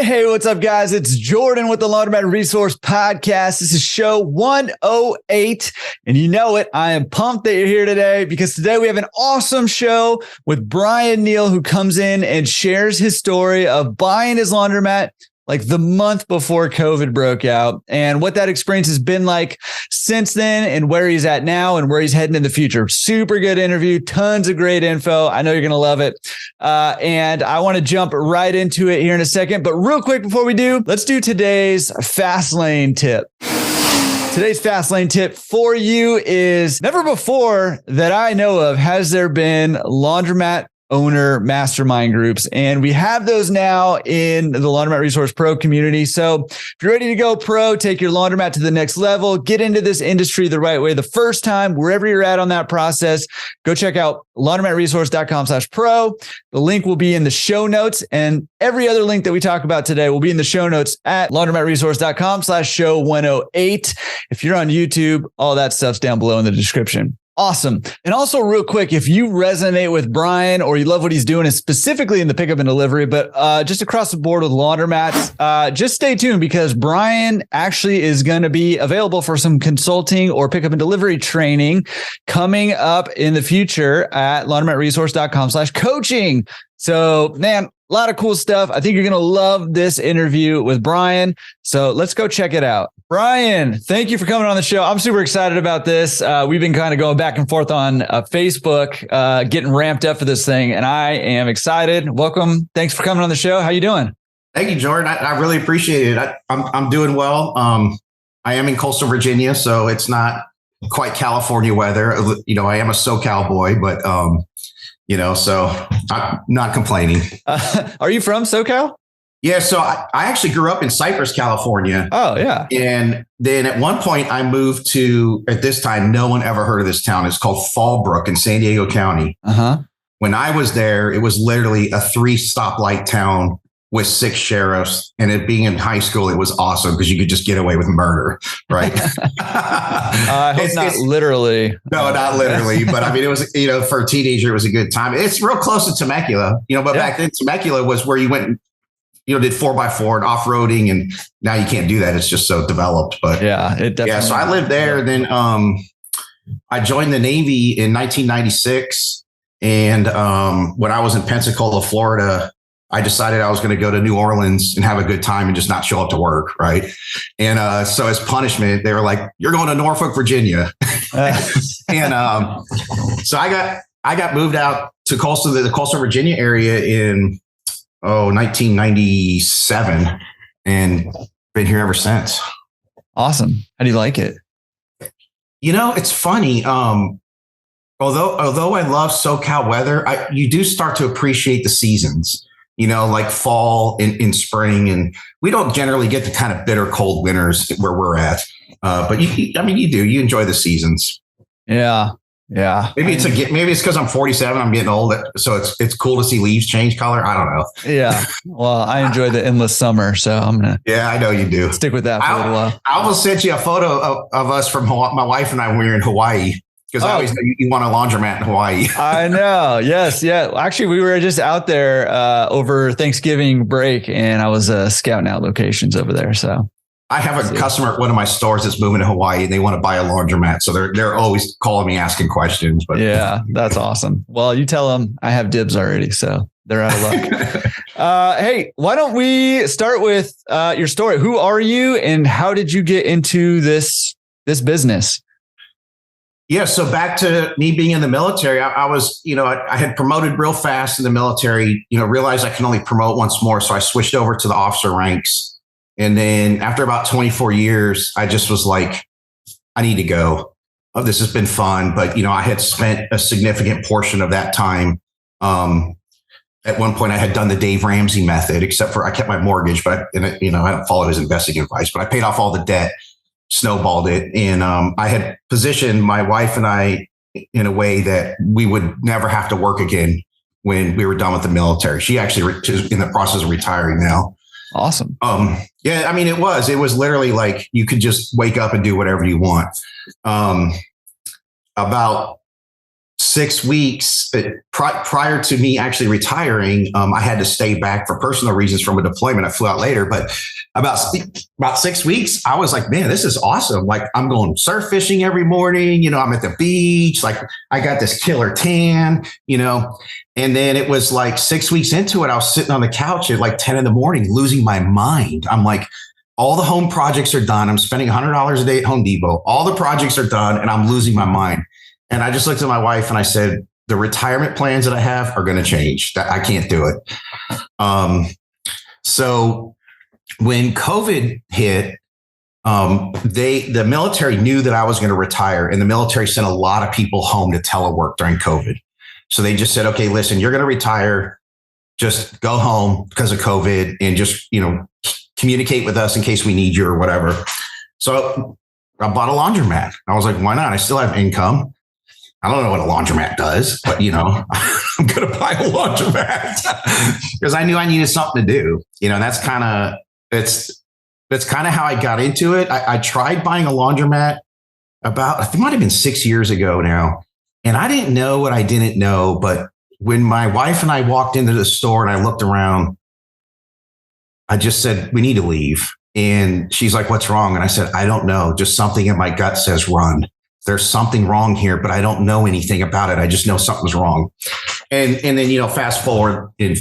Hey, what's up, guys? It's Jordan with the Laundromat Resource Podcast. This is show 108, and you know it. I am pumped that you're here today because today we have an awesome show with Bryan Neal, who comes in and shares his story of buying his laundromat like the month before COVID broke out and what that experience has been like since then and where he's at now and where he's heading in the future. Super good interview, tons of great info. I know you're going to love it. And I want to jump right into it here in a second. But real quick before we do, let's do today's fast lane tip. Today's fast lane tip for you is never before that I know of has there been laundromat owner mastermind groups. And we have those now in the Laundromat Resource Pro community. So if you're ready to go pro, take your laundromat to the next level, get into this industry the right way the first time, wherever you're at on that process, go check out laundromatresource.com/pro. The link will be in the show notes, and every other link that we talk about today will be in the show notes at laundromatresource.com/show 108. If you're on YouTube, all that stuff's down below in the description. Awesome. And also real quick, if you resonate with Bryan or you love what he's doing, and specifically in the pickup and delivery, but just across the board with laundromats, just stay tuned because Bryan actually is going to be available for some consulting or pickup and delivery training coming up in the future at laundromatresource.com/coaching. So, man, a lot of cool stuff. I think you're going to love this interview with Bryan. So let's go check it out. Bryan, thank you for coming on the show. I'm super excited about this. We've been kind of going back and forth on Facebook, getting ramped up for this thing, and I am excited. Welcome. Thanks for coming on the show. How you doing? Thank you, Jordan. I really appreciate it. I'm doing well. I am in coastal Virginia, so it's not quite California weather. You know, I am a SoCal boy, but so I'm not complaining. Are you from SoCal? Yeah, so I actually grew up in Cypress, California. Oh, yeah. And then at one point I moved to, at this time, no one ever heard of this town. It's called Fallbrook in San Diego County. Uh-huh. When I was there, it was literally a 3-stoplight town with 6 sheriffs. And it being in high school, it was awesome because you could just get away with murder, right? I hope not literally. No, not literally. But I mean, it was, for a teenager, it was a good time. It's real close to Temecula, but back then Temecula was where you went and did 4x4 and off-roading, and now you can't do that. It's just so developed. But yeah, it definitely. Yeah, so I lived there. Then I joined the Navy in 1996, and when I was in Pensacola, Florida, I decided I was going to go to New Orleans and have a good time and just not show up to work, right? And so as punishment, they were like, "You're going to Norfolk, Virginia," and so I got moved out to the coastal Virginia area in 1997, and been here ever since. Awesome. How do you like it? It's funny. Although I love SoCal weather, you do start to appreciate the seasons, like fall and spring. And we don't generally get the kind of bitter cold winters where we're at. But you do. You enjoy the seasons. Yeah. Yeah. Maybe it's because I'm 47. I'm getting old. So it's cool to see leaves change color. I don't know. Yeah. Well, I enjoy the endless summer. So I'm going to. Yeah, I know you do. Stick with that for a little while. I almost sent you a photo of us from Hawaii, my wife and I, when we were in Hawaii. Because I always know you want a laundromat in Hawaii. I know. Yes. Yeah. Actually, we were just out there over Thanksgiving break, and I was scouting out locations over there. So I have a customer at one of my stores that's moving to Hawaii, and they want to buy a laundromat. So they're always calling me, asking questions. But yeah, that's awesome. Well, you tell them I have dibs already, so they're out of luck. Hey, why don't we start with your story? Who are you, and how did you get into this business? Yeah, so back to me being in the military, I was, I had promoted real fast in the military. Realized I can only promote once more, so I switched over to the officer ranks. And then after about 24 years, I just was like, I need to go. Oh, this has been fun. But, I had spent a significant portion of that time. At one point, I had done the Dave Ramsey method, except for I kept my mortgage, but I don't follow his investing advice, but I paid off all the debt, snowballed it. And I had positioned my wife and I in a way that we would never have to work again when we were done with the military. She actually is in the process of retiring now. Awesome. Yeah, it was literally like you could just wake up and do whatever you want. About 6 weeks prior to me actually retiring, I had to stay back for personal reasons from a deployment. I flew out later, but about 6 weeks, I was like, man, this is awesome. Like, I'm going surf fishing every morning. I'm at the beach. Like, I got this killer tan, and then it was like 6 weeks into it, I was sitting on the couch at like 10 in the morning, losing my mind. I'm like, all the home projects are done. I'm spending $100 a day at Home Depot. All the projects are done, and I'm losing my mind. And I just looked at my wife and I said, the retirement plans that I have are going to change. I can't do it. So when COVID hit, the military knew that I was going to retire, and the military sent a lot of people home to telework during COVID. So they just said, okay, listen, you're going to retire. Just go home because of COVID and just, communicate with us in case we need you or whatever. So I bought a laundromat. I was like, why not? I still have income. I don't know what a laundromat does, but I'm going to buy a laundromat because I knew I needed something to do. That's kind of how I got into it. I tried buying a laundromat it might have been 6 years ago now. And I didn't know what I didn't know. But when my wife and I walked into the store and I looked around, I just said, we need to leave. And she's like, what's wrong? And I said, I don't know. Just something in my gut says run. There's something wrong here, but I don't know anything about it. I just know something's wrong. And then, fast forward in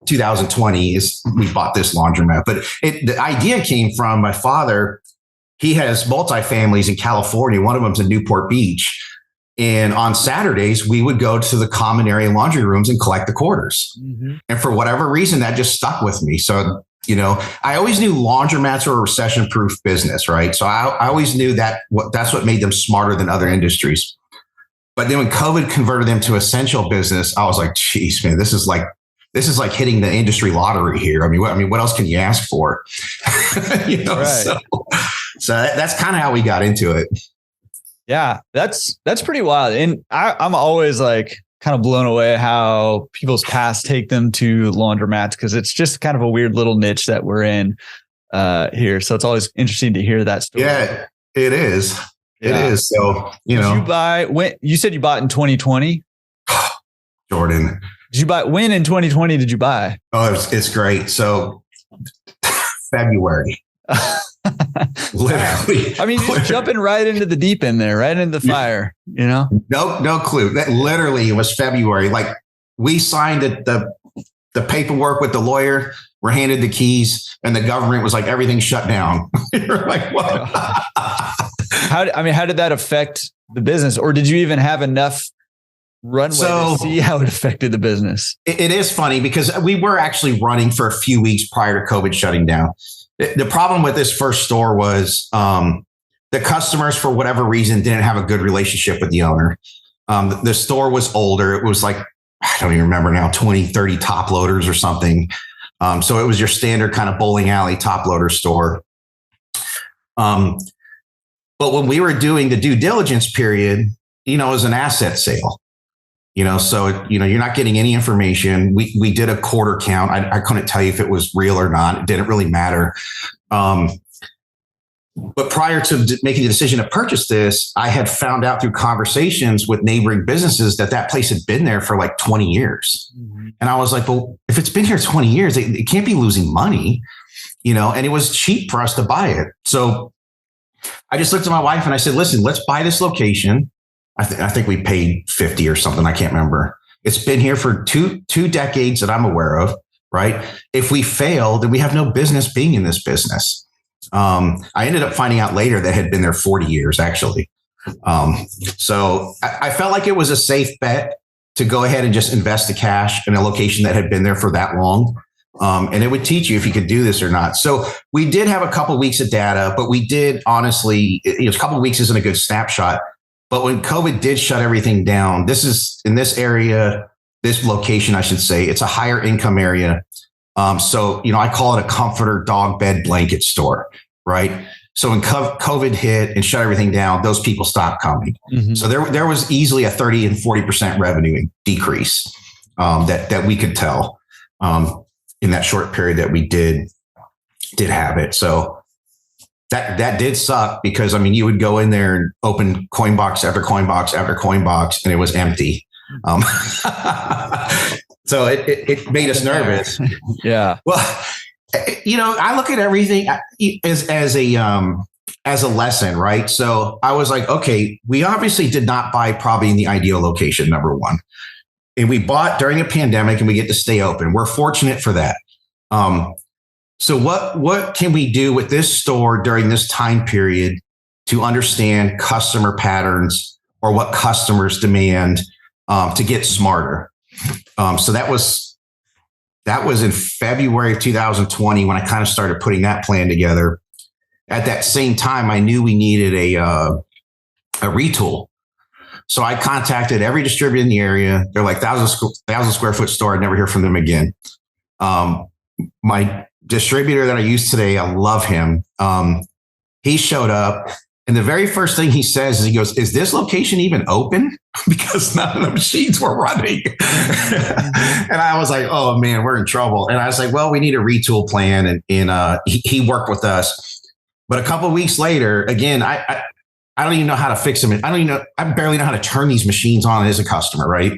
2020 we bought this laundromat, but the idea came from my father. He has multifamilies in California. One of them's in Newport Beach. And on Saturdays, we would go to the common area laundry rooms and collect the quarters. Mm-hmm. And for whatever reason, that just stuck with me. So, I always knew laundromats were a recession-proof business, right? So I always knew that's what made them smarter than other industries. But then when COVID converted them to essential business, I was like, geez, man, this is like hitting the industry lottery here. I mean, what else can you ask for? Right. So that's kind of how we got into it. Yeah, that's pretty wild. And I'm always like kind of blown away how people's past take them to laundromats, because it's just kind of a weird little niche that we're in here. So it's always interesting to hear that story. Yeah, it is. Yeah. It is. So, you said you bought in 2020? Jordan. Did you buy when in 2020 did you buy? Oh, it's great. So February. Literally. I mean, you're just jumping right into the deep end there, right into the fire, No clue. That literally was February. Like, we signed the paperwork with the lawyer, we're handed the keys, and the government was like, everything's shut down. You're like, what? How did that affect the business? Or did you even have enough runway to see how it affected the business? It is funny because we were actually running for a few weeks prior to COVID shutting down. The problem with this first store was the customers, for whatever reason, didn't have a good relationship with the owner. The store was older. It was like, I don't even remember now, 20, 30 top loaders or something. So it was your standard kind of bowling alley top loader store. But when we were doing the due diligence period, it was an asset sale. So, you're not getting any information. We did a quarter count. I couldn't tell you if it was real or not. It didn't really matter. But prior to making the decision to purchase this, I had found out through conversations with neighboring businesses that place had been there for like 20 years. Mm-hmm. And I was like, well, if it's been here 20 years, it can't be losing money, and it was cheap for us to buy it. So I just looked at my wife and I said, listen, let's buy this location. I think we paid 50 or something. I can't remember. It's been here for two decades that I'm aware of, right? If we fail, then we have no business being in this business. I ended up finding out later that it had been there 40 years, actually. So I felt like it was a safe bet to go ahead and just invest the cash in a location that had been there for that long. And it would teach you if you could do this or not. So we did have a couple of weeks of data, but we did honestly, a couple of weeks isn't a good snapshot. But when COVID did shut everything down, this is in this area, this location, I should say, it's a higher income area. So, I call it a comforter, dog, bed, blanket store, right? So when COVID hit and shut everything down, those people stopped coming. Mm-hmm. So there was easily a 30 and 40% revenue decrease that we could tell in that short period that we did have it. So that did suck because, I mean, you would go in there and open coin box after coin box after coin box and it was empty. So it made us nervous. Yeah. Well, I look at everything as a lesson, right? So I was like, okay, we obviously did not buy probably in the ideal location, number one. And we bought during a pandemic and we get to stay open. We're fortunate for that. So what can we do with this store during this time period to understand customer patterns or what customers demand to get smarter? So that was in February of 2020 when I kind of started putting that plan together. At that same time, I knew we needed a retool. So I contacted every distributor in the area. They're like 1,000 square foot store. I'd never hear from them again. My distributor that I use today, I love him. He showed up. And the very first thing he says is he goes, "Is this location even open?" Because none of the machines were running. And I was like, oh man, we're in trouble. And I was like, well, we need a retool plan. And he worked with us. But a couple of weeks later, again, I don't even know how to fix them. I barely know how to turn these machines on as a customer, right?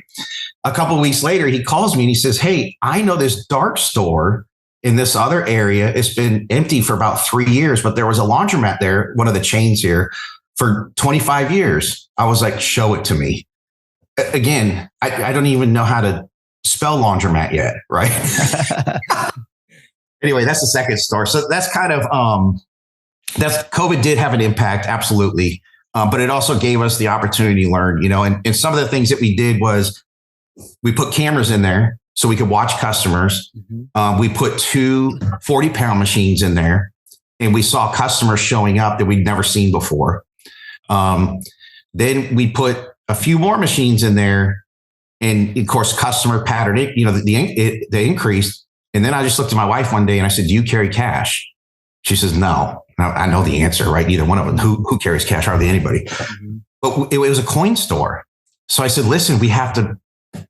A couple of weeks later, he calls me and he says, "Hey, I know this dark store in this other area. It's been empty for about 3 years, but there was a laundromat there, one of the chains here, for 25 years. I was like, "Show it to me." Again, I don't even know how to spell laundromat yet, right? Anyway, that's the second store. So that's kind of, COVID did have an impact, absolutely. But it also gave us the opportunity to learn, and some of the things that we did was we put cameras in there so we could watch customers. Mm-hmm. We put 2 40-pound machines in there and we saw customers showing up that we'd never seen before. Then we put a few more machines in there and of course, customer pattern, the increase. And then I just looked at my wife one day and I said, "Do you carry cash?" She says, "No." Now, I know the answer, right? Neither one of them. Who carries cash? Hardly anybody. Mm-hmm. But it was a coin store. So I said, "Listen, we have to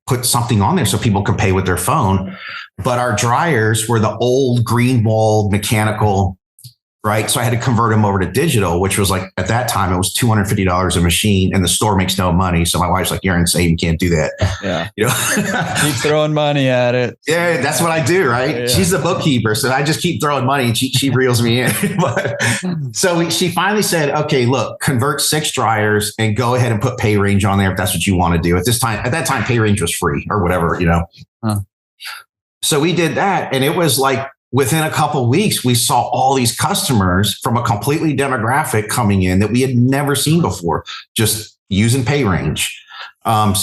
put something on there so people can pay with their phone." But our dryers were the old green walled mechanical, right? So I had to convert them over to digital, which was like, at that time, it was $250 a machine and the store makes no money. So my wife's like, "You're insane. You can't do that." Yeah. Keep throwing money at it. Yeah, that's what I do, right? Yeah. She's the bookkeeper. So I just keep throwing money and she reels me in. So she finally said, "Okay, look, convert 6 dryers and go ahead and put pay range on there if that's what you want to do." At that time, pay range was free or whatever, Huh. So we did that. And it was like, within a couple of weeks, we saw all these customers from a completely demographic coming in that we had never seen before, just using pay range. Later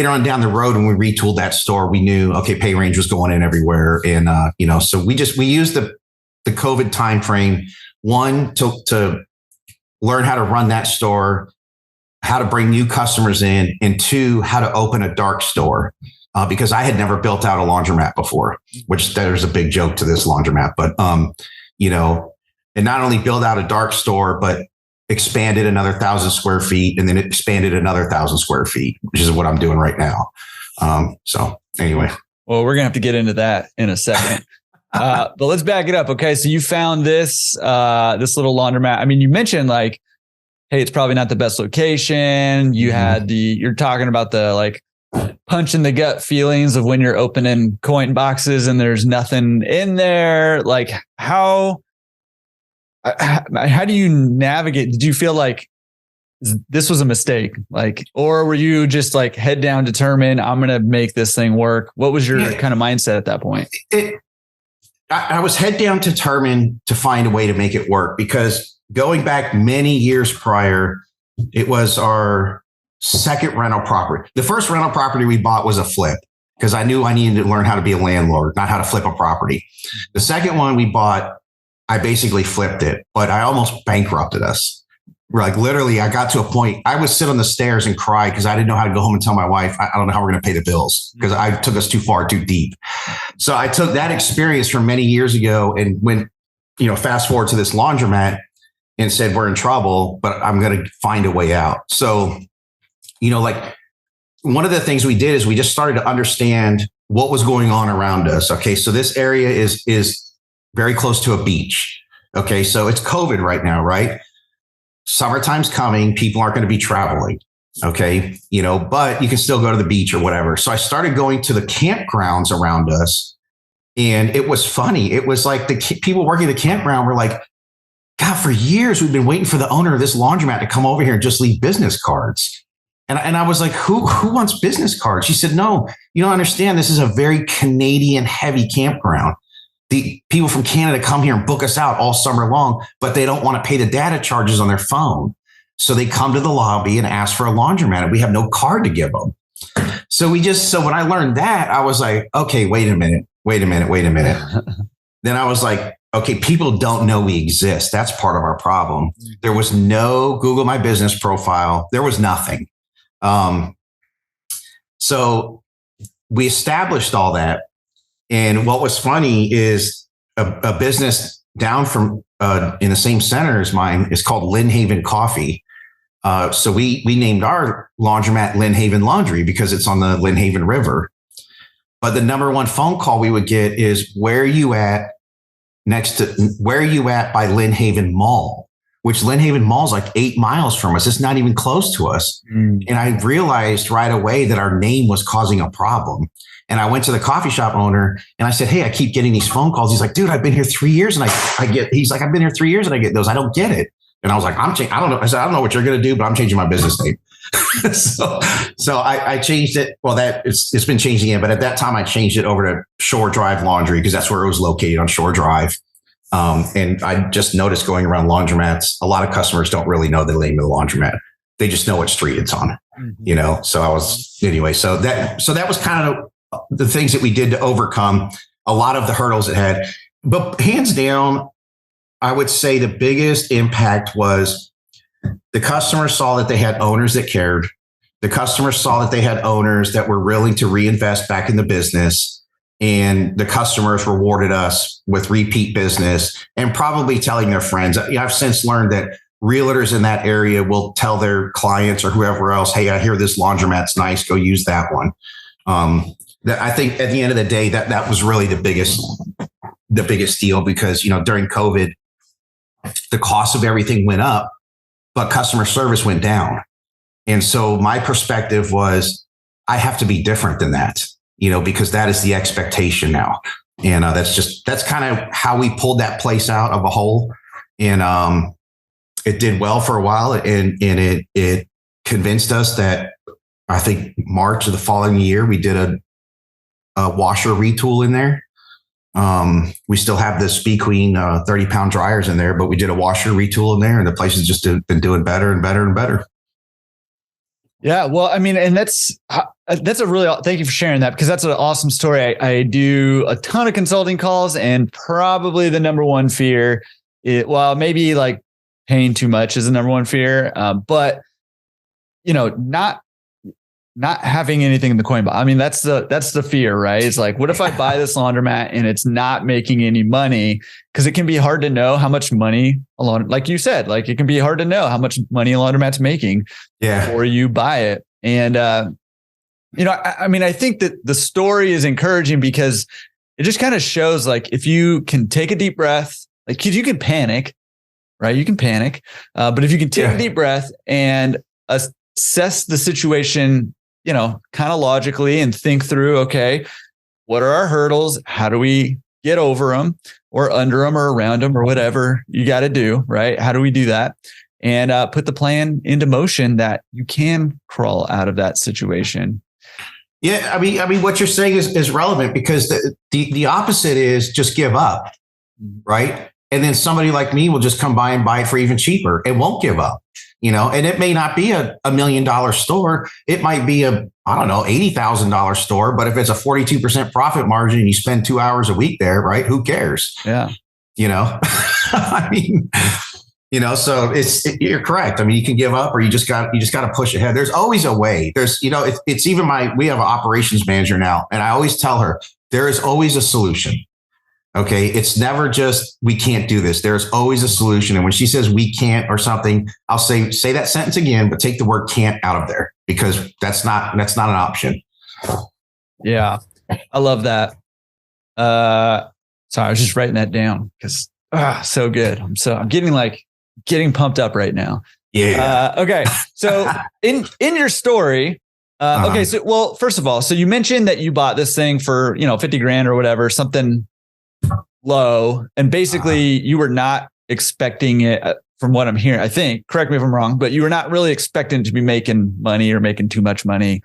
on down the road, when we retooled that store, we knew, okay, pay range was going in everywhere. And, so we used the COVID timeframe, one, to learn how to run that store, how to bring new customers in, and 2, how to open a dark store. Because I had never built out a laundromat before, which there's a big joke to this laundromat, but, and not only build out a dark store, but expanded another 1,000 square feet and then expanded another 1,000 square feet, which is what I'm doing right now. So anyway. Well, we're going to have to get into that in a second. But let's back it up. Okay. So you found this little laundromat. I mean, you mentioned like, hey, it's probably not the best location. You had you're talking about the punch in the gut feelings of when you're opening coin boxes and there's nothing in there. Like how do you navigate? Did you feel like this was a mistake? Or were you just head down determined, I'm going to make this thing work? What was your kind of mindset at that point? I was head down determined to find a way to make it work, because going back many years prior, it was our second rental property. The first rental property we bought was a flip, because I knew I needed to learn how to be a landlord, not how to flip a property. The second one we bought, I basically flipped it, but I almost bankrupted us. Literally, I got to a point, I would sit on the stairs and cry because I didn't know how to go home and tell my wife, I don't know how we're going to pay the bills, because I took us too far, too deep. So I took that experience from many years ago and went, fast forward to this laundromat and said, we're in trouble, but I'm going to find a way out. So, one of the things we did is we just started to understand what was going on around us. Okay, so this area is very close to a beach. Okay. So it's COVID right now, right? Summertime's coming. People aren't going to be traveling. Okay. But you can still go to the beach or whatever. So I started going to the campgrounds around us. And it was funny. It was like the people working the campground were like, God, for years, we've been waiting for the owner of this laundromat to come over here and just leave business cards. And I was like, who wants business cards? She said, no, you don't understand. This is a very Canadian heavy campground. The people from Canada come here and book us out all summer long, but they don't want to pay the data charges on their phone. So they come to the lobby and ask for a laundromat, and we have no card to give them. So when I learned that, I was like, okay, wait a minute. Then I was like, okay, people don't know we exist. That's part of our problem. There was no Google My Business profile. There was nothing. So we established all that. And what was funny is a business down from in the same center as mine is called Lynn Haven Coffee. So we named our laundromat Lynn Haven Laundry because it's on the Lynn Haven River. But the number one phone call we would get is, where are you at by Lynn Haven Mall, which Lynn Haven Mall is like 8 miles from us. It's not even close to us. And I realized right away that our name was causing a problem. And I went to the coffee shop owner and I said, hey, I keep getting these phone calls. He's like, dude, I've been here 3 years and he's like, I've been here 3 years and I get those. I don't get it. And I was like, I don't know. I said, I don't know what you're going to do, but I'm changing my business name. so I changed it. Well, it's been changing it, but at that time I changed it over to Shore Drive Laundry because that's where it was located, on Shore Drive. And I just noticed going around laundromats, a lot of customers don't really know the name of the laundromat. They just know what street it's on, So so that was kind of the things that we did to overcome a lot of the hurdles it had. But hands down, I would say the biggest impact was the customers saw that they had owners that cared. The customers saw that they had owners that were willing to reinvest back in the business. And the customers rewarded us with repeat business and probably telling their friends. I've since learned that realtors in that area will tell their clients or whoever else, hey, I hear this laundromat's nice. Go use that one. I think at the end of the day, that was really the biggest deal because, during COVID, the cost of everything went up, but customer service went down. And so my perspective was, I have to be different than that, because that is the expectation now. And that's kind of how we pulled that place out of a hole. And it did well for a while. And it convinced us that I think March of the following year, we did a washer retool in there. We still have the Speed Queen 30-pound dryers in there, but we did a washer retool in there, and the place has just been doing better and better and better. Yeah, well, I mean, and that's a really, thank you for sharing that, because that's an awesome story. I do a ton of consulting calls, and probably the number one fear, maybe like paying too much is the number one fear, but not having anything in the coin box. I mean, that's the fear, right? It's like, what if I buy this laundromat and it's not making any money? Because it can be hard to know how much money like you said, like it can be hard to know how much money a laundromat's making before you buy it. And, I think that the story is encouraging because it just kind of shows, like, if you can take a deep breath, like, 'cause you can panic, right? You can panic. But if you can take a deep breath and assess the situation, kind of logically, and think through, okay, what are our hurdles? How do we get over them or under them or around them or whatever you got to do, right? How do we do that? And put the plan into motion that you can crawl out of that situation. Yeah. I mean, what you're saying is relevant, because the opposite is just give up. Right. And then somebody like me will just come by and buy it for even cheaper and won't give up. And it may not be a $1 million store. It might be $80,000 store. But if it's a 42% profit margin and you spend 2 hours a week there, right? Who cares? Yeah. I mean, so you're correct. I mean, you can give up, or you just got to push ahead. There's always a way. It's even we have an operations manager now, and I always tell her there is always a solution. Okay. It's never just, we can't do this. There's always a solution. And when she says we can't or something, I'll say that sentence again, but take the word can't out of there, because that's not an option. Yeah. I love that. Sorry, I was just writing that down because so good. I'm getting pumped up right now. Yeah. Okay. So in your story, okay. So, well, first of all, so you mentioned that you bought this thing for, 50 grand or whatever, something low. And basically you were not expecting it from what I'm hearing, I think, correct me if I'm wrong, but you were not really expecting to be making money or making too much money,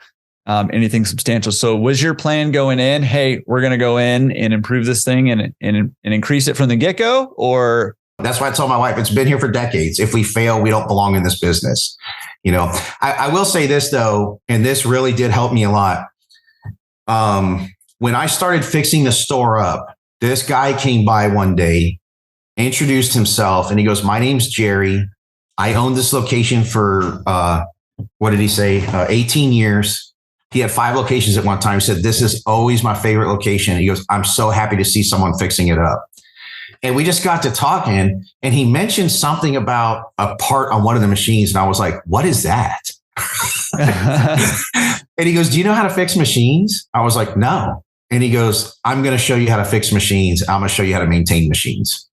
anything substantial. So was your plan going in, hey, we're going to go in and improve this thing and increase it from the get-go? Or that's why I told my wife, it's been here for decades. If we fail, we don't belong in this business. I will say this though, and this really did help me a lot. When I started fixing the store up, this guy came by one day, introduced himself, and he goes, "My name's Jerry. I owned this location for, what did he say? 18 years. He had 5 locations at one time. He said, this is always my favorite location. He goes, I'm so happy to see someone fixing it up. And we just got to talking, and he mentioned something about a part on one of the machines. And I was like, what is that? And he goes, do you know how to fix machines? I was like, no. And he goes, I'm going to show you how to fix machines. I'm going to show you how to maintain machines.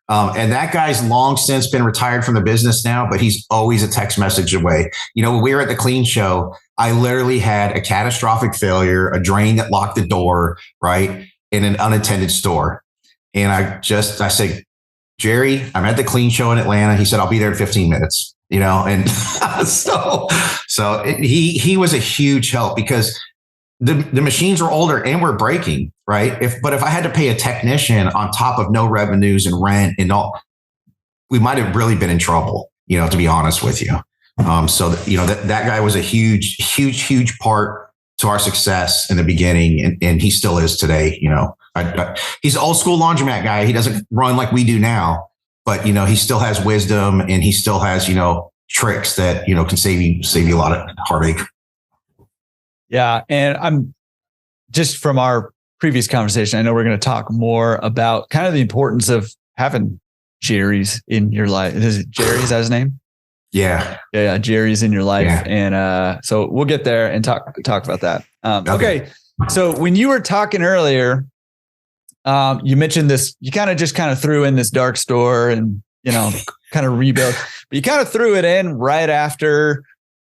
And that guy's long since been retired from the business now, but he's always a text message away. When we were at the clean show, I literally had a catastrophic failure, a drain that locked the door, right, in an unattended store. And I said, Jerry, I'm at the clean show in Atlanta. He said, I'll be there in 15 minutes, and so he was a huge help because the machines are older and we're breaking, right? But if I had to pay a technician on top of no revenues and rent and all, we might have really been in trouble, to be honest with you. That guy was a huge part to our success in the beginning, and he still is today. He's an old school laundromat guy. He doesn't run like we do now, but he still has wisdom, and he still has tricks that can save you a lot of heartache. Yeah, and I'm just from our previous conversation, I know we're going to talk more about kind of the importance of having Jerry's in your life. Is it Jerry? Is that his name? Yeah. Yeah. Jerry's in your life. Yeah. And so we'll get there and talk about that. Okay. So when you were talking earlier, you mentioned this, you kind of threw in this dark store and, kind of rebuilt, but you kind of threw it in right after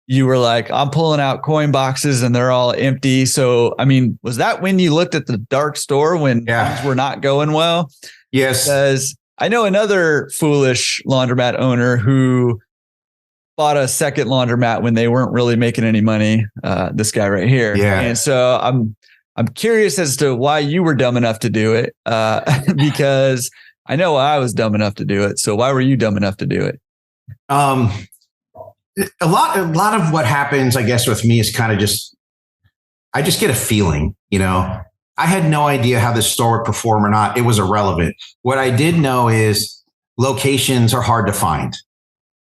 you were like, I'm pulling out coin boxes and they're all empty. So, was that when you looked at the dark store when things were not going well? Yes. Because I know another foolish laundromat owner who bought a second laundromat when they weren't really making any money. This guy right here. Yeah. And so I'm curious as to why you were dumb enough to do it. Because I know I was dumb enough to do it. So why were you dumb enough to do it? A lot of what happens, I guess, with me is kind of I just get a feeling, I had no idea how this store would perform or not. It was irrelevant. What I did know is locations are hard to find.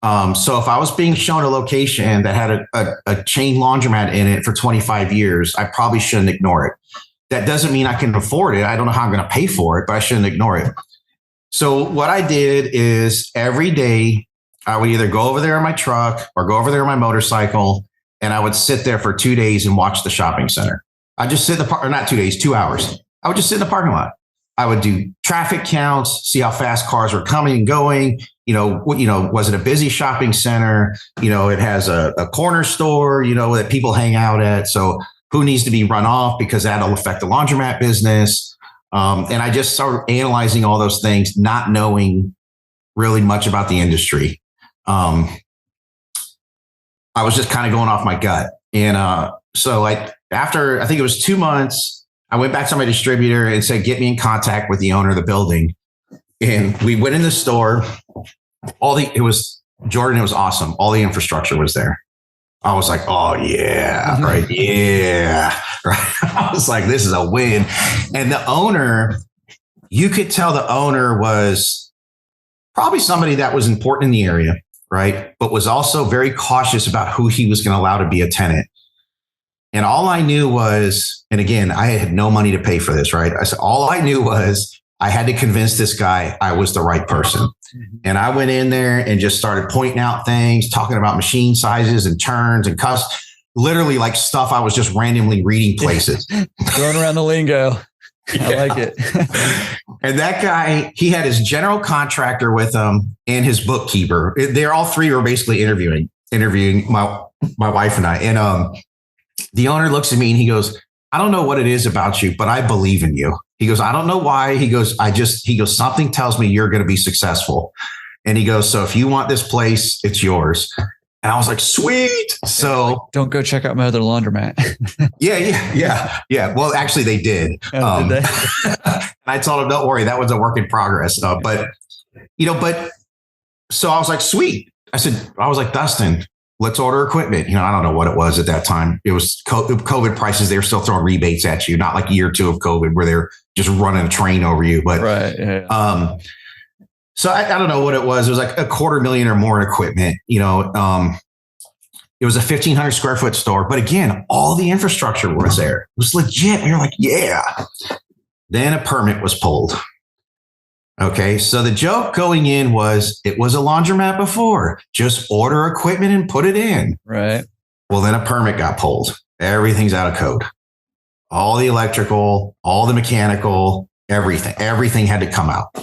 So if I was being shown a location that had a chain laundromat in it for 25 years, I probably shouldn't ignore it. That doesn't mean I can afford it. I don't know how I'm going to pay for it, but I shouldn't ignore it. So what I did is every day I would either go over there in my truck or go over there on my motorcycle, and I would sit there for 2 days and watch the shopping center. I just sit in the or not 2 days, 2 hours. I would just sit in the parking lot. I would do traffic counts, see how fast cars were coming and going. Was it a busy shopping center? It has a corner store, that people hang out at. So who needs to be run off because that'll affect the laundromat business. And I just started analyzing all those things, not knowing really much about the industry. I was just kind of going off my gut. And so after, I think it was 2 months, I went back to my distributor and said, get me in contact with the owner of the building. And we went in the store. It was awesome. All the infrastructure was there. I was like, oh yeah, right. Yeah. Right. I was like, this is a win. And the owner, you could tell the owner was probably somebody that was important in the area, right? But was also very cautious about who he was going to allow to be a tenant. And all I knew was, and again, I had no money to pay for this, right? I said, all I knew was I had to convince this guy I was the right person. And I went in there and just started pointing out things, talking about machine sizes and turns and literally like stuff I was just randomly reading places. Throwing around the lingo. I like it. And that guy, he had his general contractor with him and his bookkeeper. They're all three were basically interviewing my wife and I. And the owner looks at me and he goes, I don't know what it is about you, but I believe in you. He goes, I don't know why. He goes, something tells me you're going to be successful. And he goes, so if you want this place, it's yours. And I was like, sweet. So don't go check out my other laundromat. Yeah. Well, actually they did. Oh, did they? And I told him, don't worry, that was a work in progress. But so I was like, sweet. I was like, Dustin, let's order equipment. I don't know what it was at that time. It was COVID prices. They were still throwing rebates at you, not like year 2 of COVID where they're just running a train over you. But right. Yeah. So I don't know what it was. It was like $250,000 or more in equipment. It was a 1,500 square foot store. But again, all the infrastructure was there. It was legit. And you're like, yeah. Then a permit was pulled. Okay. So the joke going in was it was a laundromat before. Just order equipment and put it in. Right. Well, then a permit got pulled. Everything's out of code. All the electrical, all the mechanical, everything had to come out.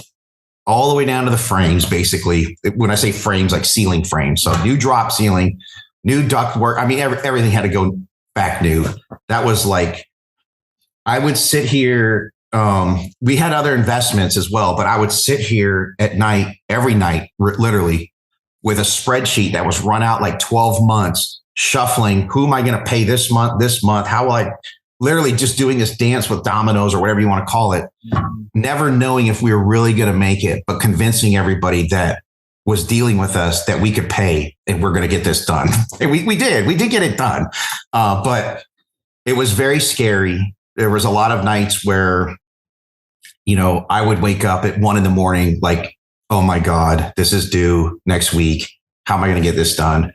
All the way down to the frames, basically. When I say frames, like ceiling frames. So new drop ceiling, new duct work. I mean, everything had to go back new. That was like, I would sit here. We had other investments as well, but I would sit here at night, every night, literally, with a spreadsheet that was run out like 12 months, shuffling. Who am I going to pay this month? How will I? Literally just doing this dance with dominoes or whatever you want to call it, never knowing if we were really going to make it, but convincing everybody that was dealing with us that we could pay and we're going to get this done. And we did get it done. But it was very scary. There was a lot of nights where, I would wake up at 1 a.m, like, oh my God, this is due next week. How am I going to get this done?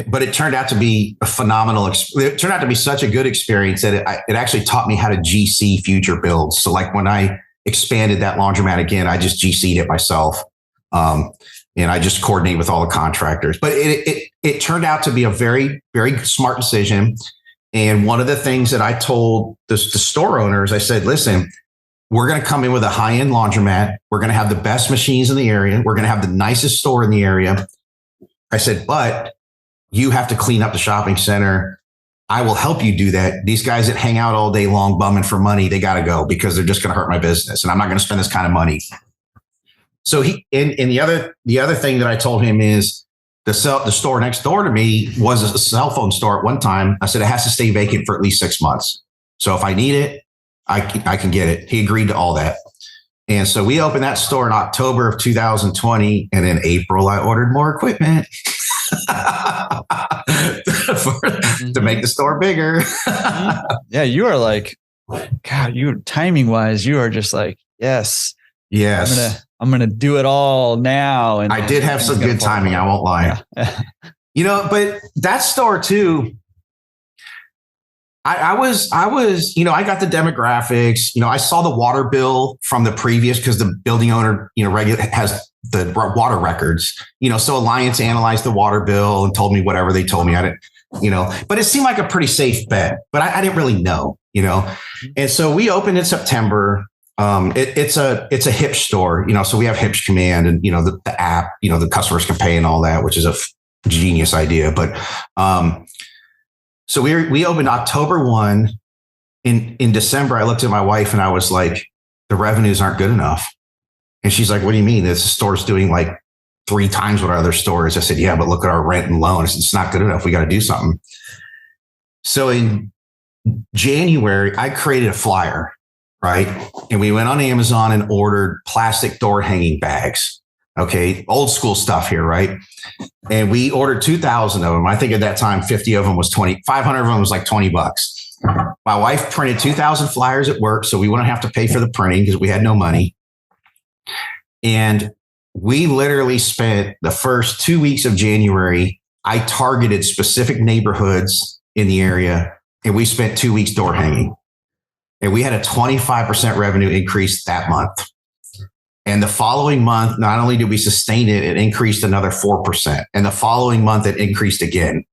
But it turned out to be a phenomenal. It turned out to be such a good experience that it actually taught me how to GC future builds. So like when I expanded that laundromat again, I just GC'd it myself. And I just coordinate with all the contractors. But it turned out to be a very, very smart decision. And one of the things that I told the store owners, I said, listen, we're going to come in with a high-end laundromat. We're going to have the best machines in the area. We're going to have the nicest store in the area. I said, but you have to clean up the shopping center. I will help you do that. These guys that hang out all day long bumming for money, they got to go because they're just going to hurt my business. And I'm not going to spend this kind of money. So the other thing that I told him is the store next door to me was a cell phone store at one time. I said, it has to stay vacant for at least 6 months. So if I need it, I can get it. He agreed to all that. And so we opened that store in October of 2020. And in April, I ordered more equipment. To make the store bigger. Yeah, you are like, God, you timing wise, you are just like, yes. I'm gonna do it all now. And I did have some good timing, I won't lie. Yeah. But that store too, I was, I got the demographics, I saw the water bill from the previous, because the building owner, has the water records, so Alliance analyzed the water bill and told me whatever they told me. I didn't, but it seemed like a pretty safe bet, but I didn't really know, and so we opened in September. It's a Hipsh store, so we have Hipsh Command and, the app, the customers can pay and all that, which is a genius idea. But, so we opened October 1. In December, I looked at my wife and I was like, the revenues aren't good enough. And she's like, what do you mean? This store's doing like 3 times what our other store is. I said, yeah, but look at our rent and loan. It's not good enough. We got to do something. So in January, I created a flyer, right? And we went on Amazon and ordered plastic door hanging bags. Okay. Old school stuff here, right? And we ordered 2,000 of them. I think at that time, 50 of them was 500 of them was like $20. My wife printed 2,000 flyers at work, so we wouldn't have to pay for the printing because we had no money. And we literally spent the first 2 weeks of January. I targeted specific neighborhoods in the area, and we spent 2 weeks door hanging. And we had a 25% revenue increase that month. And the following month, not only did we sustain it, it increased another 4%. And the following month, it increased again.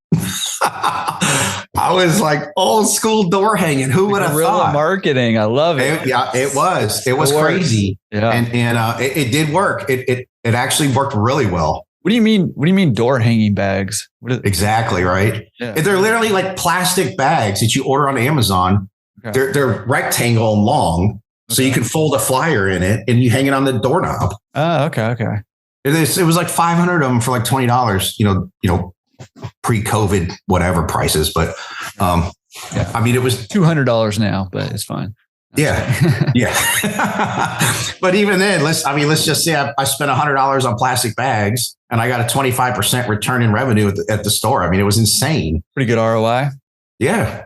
I was like old school door hanging. Who would have Guerilla thought? Marketing. I love it. It was crazy. Yeah. And it did work. It actually worked really well. What do you mean? What do you mean door hanging bags? Exactly. Right. Yeah. They're literally like plastic bags that you order on Amazon. Okay. They're rectangle and long. Okay. So you can fold a flyer in it and you hang it on the doorknob. Oh, okay. It was like 500 of them for like $20, you know, pre-COVID, whatever prices. But yeah. I mean, it was $200 now, but it's fine. Yeah. But even then, let's just say I spent $100 on plastic bags and I got a 25% return in revenue at the store. I mean, it was insane. Pretty good ROI. Yeah.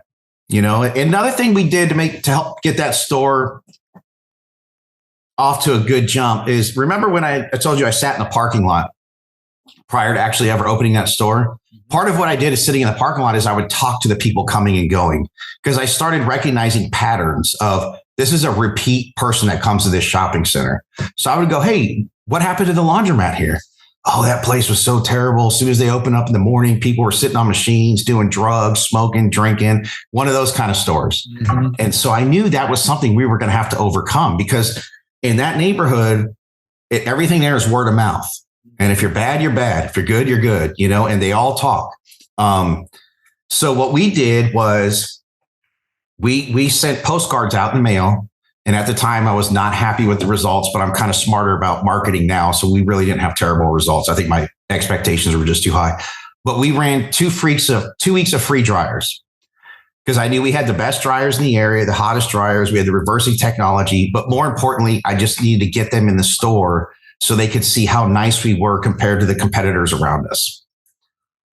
You know, another thing we did to help get that store off to a good jump is, remember when I told you I sat in the parking lot prior to actually ever opening that store? Part of what I did is sitting in the parking lot is I would talk to the people coming and going, because I started recognizing patterns of, this is a repeat person that comes to this shopping center. So I would go, hey, what happened to the laundromat here? Oh, that place was so terrible. As soon as they opened up in the morning, people were sitting on machines, doing drugs, smoking, drinking, one of those kind of stores. Mm-hmm. And so I knew that was something we were going to have to overcome, because in that neighborhood, everything there is word of mouth. And if you're bad, you're bad. If you're good, you're good, you know, and they all talk. So what we did was we sent postcards out in the mail. And at the time I was not happy with the results, but I'm kind of smarter about marketing now. So we really didn't have terrible results. I think my expectations were just too high, but we ran 2 weeks of free dryers, because I knew we had the best dryers in the area, the hottest dryers. We had the reversing technology, but more importantly, I just needed to get them in the store so they could see how nice we were compared to the competitors around us.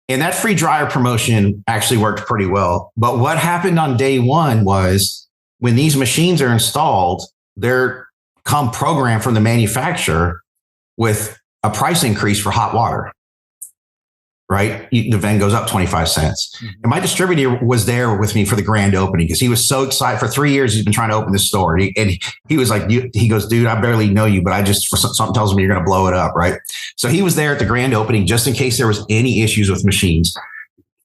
And that free dryer promotion actually worked pretty well. But what happened on day one was, when these machines are installed, they're come programmed from the manufacturer with a price increase for hot water, right? The VEN goes up 25 cents. Mm-hmm. And my distributor was there with me for the grand opening, because he was so excited. For 3 years, he's been trying to open this store. And he was like, he goes, dude, I barely know you, but something tells me you're going to blow it up, right? So he was there at the grand opening just in case there was any issues with machines.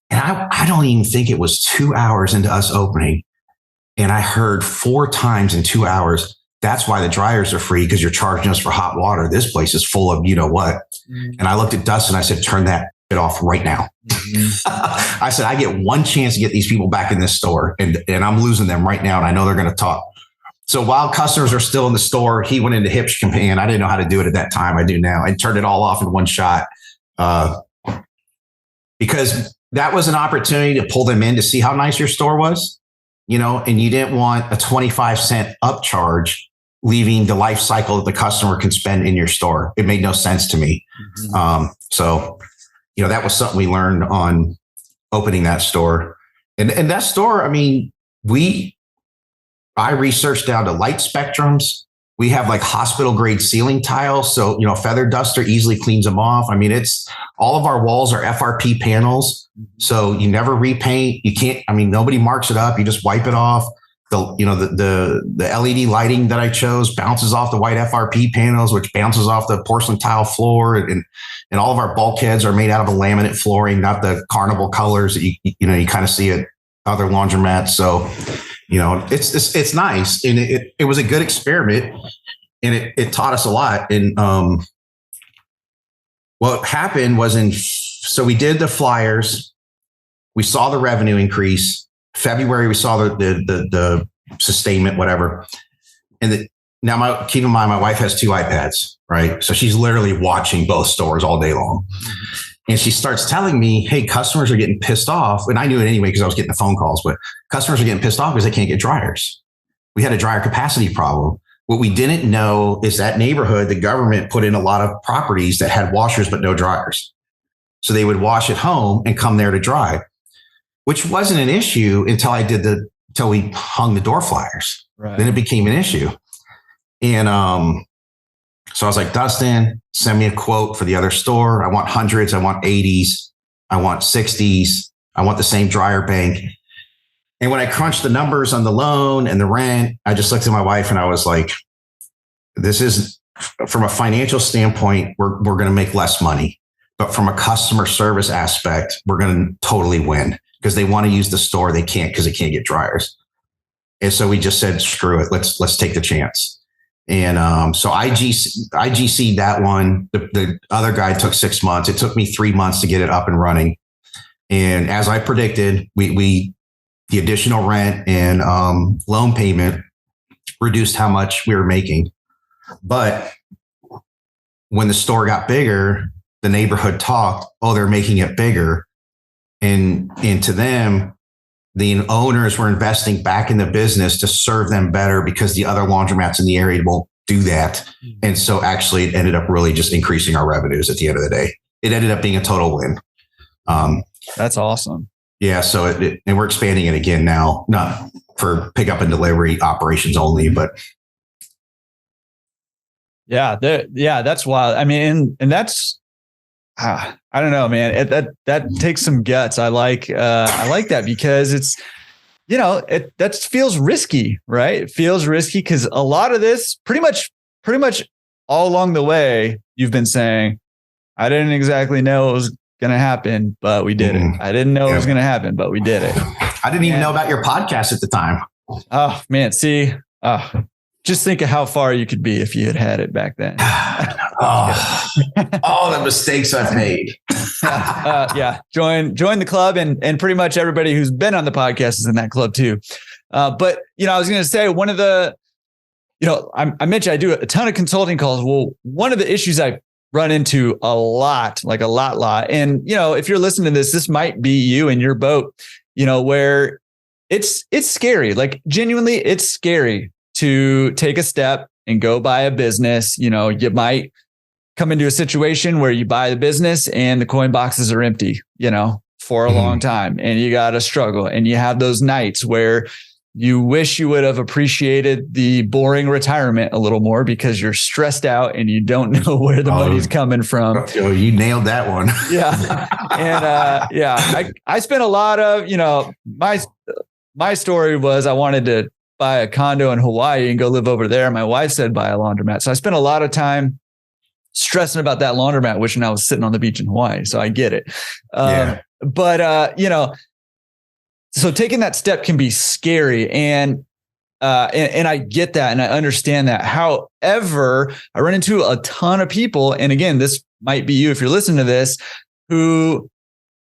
And I don't even think it was 2 hours into us opening, and I heard 4 times in 2 hours, that's why the dryers are free, because you're charging us for hot water. This place is full of you know what. Mm-hmm. And I looked at Dustin, I said, turn that shit off right now. Mm-hmm. I said, I get one chance to get these people back in this store, and I'm losing them right now. And I know they're going to talk. So while customers are still in the store, he went into Hipsch campaign. I didn't know how to do it at that time. I do now. I turned it all off in one shot, because that was an opportunity to pull them in to see how nice your store was. You know, and you didn't want a 25-cent upcharge leaving the life cycle that the customer can spend in your store. It made no sense to me. Mm-hmm. So, you know, that was something we learned on opening that store. And that store, I mean, I researched down to light spectrums. We have like hospital grade ceiling tiles. So, you know, feather duster easily cleans them off. I mean, all of our walls are FRP panels. So you never repaint. You can't, I mean, nobody marks it up. You just wipe it off. The LED lighting that I chose bounces off the white FRP panels, which bounces off the porcelain tile floor. And all of our bulkheads are made out of a laminate flooring, not the carnival colors that you kind of see at other laundromats. So, you know, it's nice. And it was a good experiment, and it taught us a lot. And what happened was so we did the flyers. We saw the revenue increase. February, we saw the sustainment, whatever. And now keep in mind, my wife has 2 iPads, right? So she's literally watching both stores all day long. And she starts telling me, hey, customers are getting pissed off. And I knew it anyway, because I was getting the phone calls, but customers are getting pissed off because they can't get dryers. We had a dryer capacity problem. What we didn't know is that neighborhood, the government put in a lot of properties that had washers, but no dryers. So they would wash at home and come there to dry, which wasn't an issue until we hung the door flyers. Right. Then it became an issue. And so I was like, Dustin, send me a quote for the other store. I want hundreds. I want 80s. I want 60s. I want the same dryer bank. And when I crunched the numbers on the loan and the rent, I just looked at my wife and I was like, this is, from a financial standpoint, we're going to make less money. But from a customer service aspect, we're going to totally win, because they want to use the store. They can't because they can't get dryers. And so we just said, screw it. Let's take the chance. And so I GC'd that one. The other guy took 6 months. It took me 3 months to get it up and running. And as I predicted, the additional rent and loan payment reduced how much we were making. But when the store got bigger, the neighborhood talked, oh, they're making it bigger. And to them, the owners were investing back in the business to serve them better because the other laundromats in the area won't do that. And so actually it ended up really just increasing our revenues at the end of the day. It ended up being a total win. That's awesome. Yeah. So and we're expanding it again now, not for pickup and delivery operations only, but. Yeah. That's wild. I mean, and that's, I don't know, man. That takes some guts. I like that because it's, that feels risky, right? It feels risky because a lot of this pretty much all along the way, you've been saying, I didn't exactly know it was going to happen, but we did it. I didn't know it was going to happen, but we did it. I didn't even know about your podcast at the time. Oh man. See, just think of how far you could be if you had it back then. All the mistakes I've made. Yeah. Join the club and pretty much everybody who's been on the podcast is in that club too. But I was going to say one of the, I mentioned I do a ton of consulting calls. Well, one of the issues I run into a lot. And, if you're listening to this might be you in your boat, where it's scary. Like genuinely, it's scary to take a step and go buy a business. You might come into a situation where you buy the business and the coin boxes are empty, for a long time, and you got to struggle. And you have those nights where you wish you would have appreciated the boring retirement a little more because you're stressed out and you don't know where the money's coming from. Oh, you nailed that one. Yeah. And I spent a lot of, my story was I wanted to buy a condo in Hawaii and go live over there. My wife said buy a laundromat. So I spent a lot of time stressing about that laundromat, wishing I was sitting on the beach in Hawaii. So I get it. But so taking that step can be scary. And I get that. And I understand that. However, I run into a ton of people. And again, this might be you if you're listening to this, who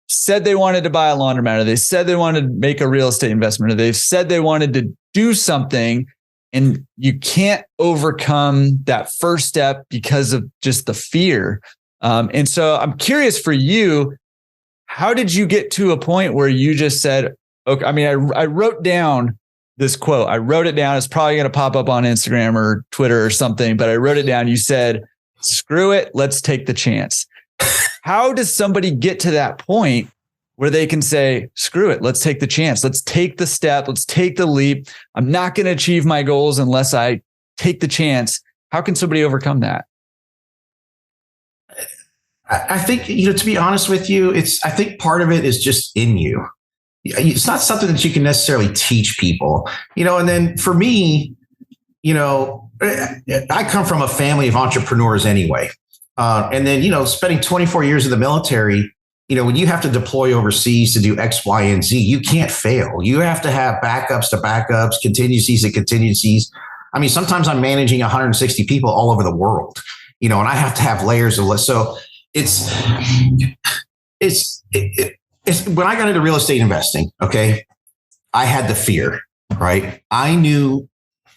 said they wanted to buy a laundromat, or they said they wanted to make a real estate investment, or they've said they wanted to do something, and you can't overcome that first step because of just the fear. And so I'm curious for you, how did you get to a point where you just said, okay, I mean, I wrote down this quote. I wrote it down. It's probably going to pop up on Instagram or Twitter or something, but I wrote it down. You said, screw it. Let's take the chance. How does somebody get to that point where they can say, screw it, let's take the chance. Let's take the step. Let's take the leap. I'm not going to achieve my goals unless I take the chance. How can somebody overcome that? I think, to be honest with you, I think part of it is just in you. It's not something that you can necessarily teach people, and then for me, I come from a family of entrepreneurs anyway. And then, spending 24 years in the military, when you have to deploy overseas to do X, Y, and Z, you can't fail. You have to have backups to backups, contingencies to contingencies. I mean, sometimes I'm managing 160 people all over the world, and I have to have layers of list. So it's when I got into real estate investing, okay, I had the fear, right?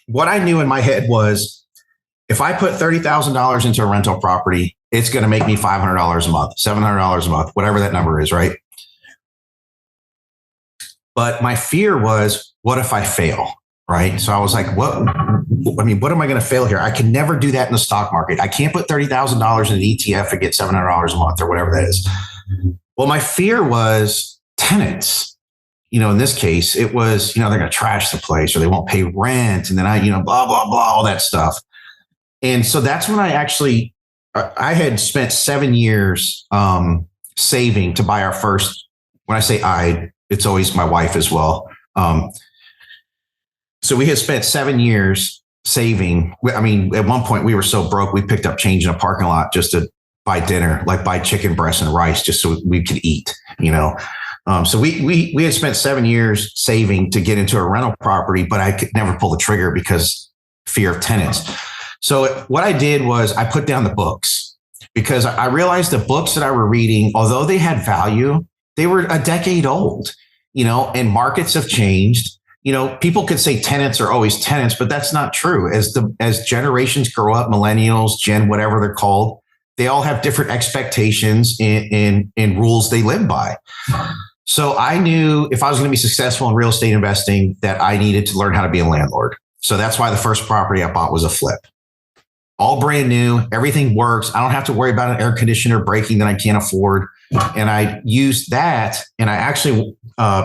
What I knew in my head was, if I put $30,000 into a rental property, it's going to make me $500 a month, $700 a month, whatever that number is, right? But my fear was, what if I fail, right? So I was like, what am I going to fail here? I can never do that in the stock market. I can't put $30,000 in an ETF and get $700 a month or whatever that is. Well, my fear was tenants. In this case, it was, they're going to trash the place or they won't pay rent. And then blah, blah, blah, all that stuff. And so that's when I had spent 7 years saving to buy our first, when I say it's always my wife as well. So we had spent 7 years saving. I mean, at one point we were so broke, we picked up change in a parking lot just to buy dinner, like buy chicken breast and rice just so we could eat, So we had spent 7 years saving to get into a rental property, but I could never pull the trigger because fear of tenants. So what I did was I put down the books because I realized the books that I were reading, although they had value, they were a decade old, and markets have changed. People could say tenants are always tenants, but that's not true. As generations grow up, millennials, Gen, whatever they're called, they all have different expectations and rules they live by. So I knew if I was going to be successful in real estate investing, that I needed to learn how to be a landlord. So that's why the first property I bought was a flip. All brand new, everything works. I don't have to worry about an air conditioner breaking that I can't afford. And I used that, and I actually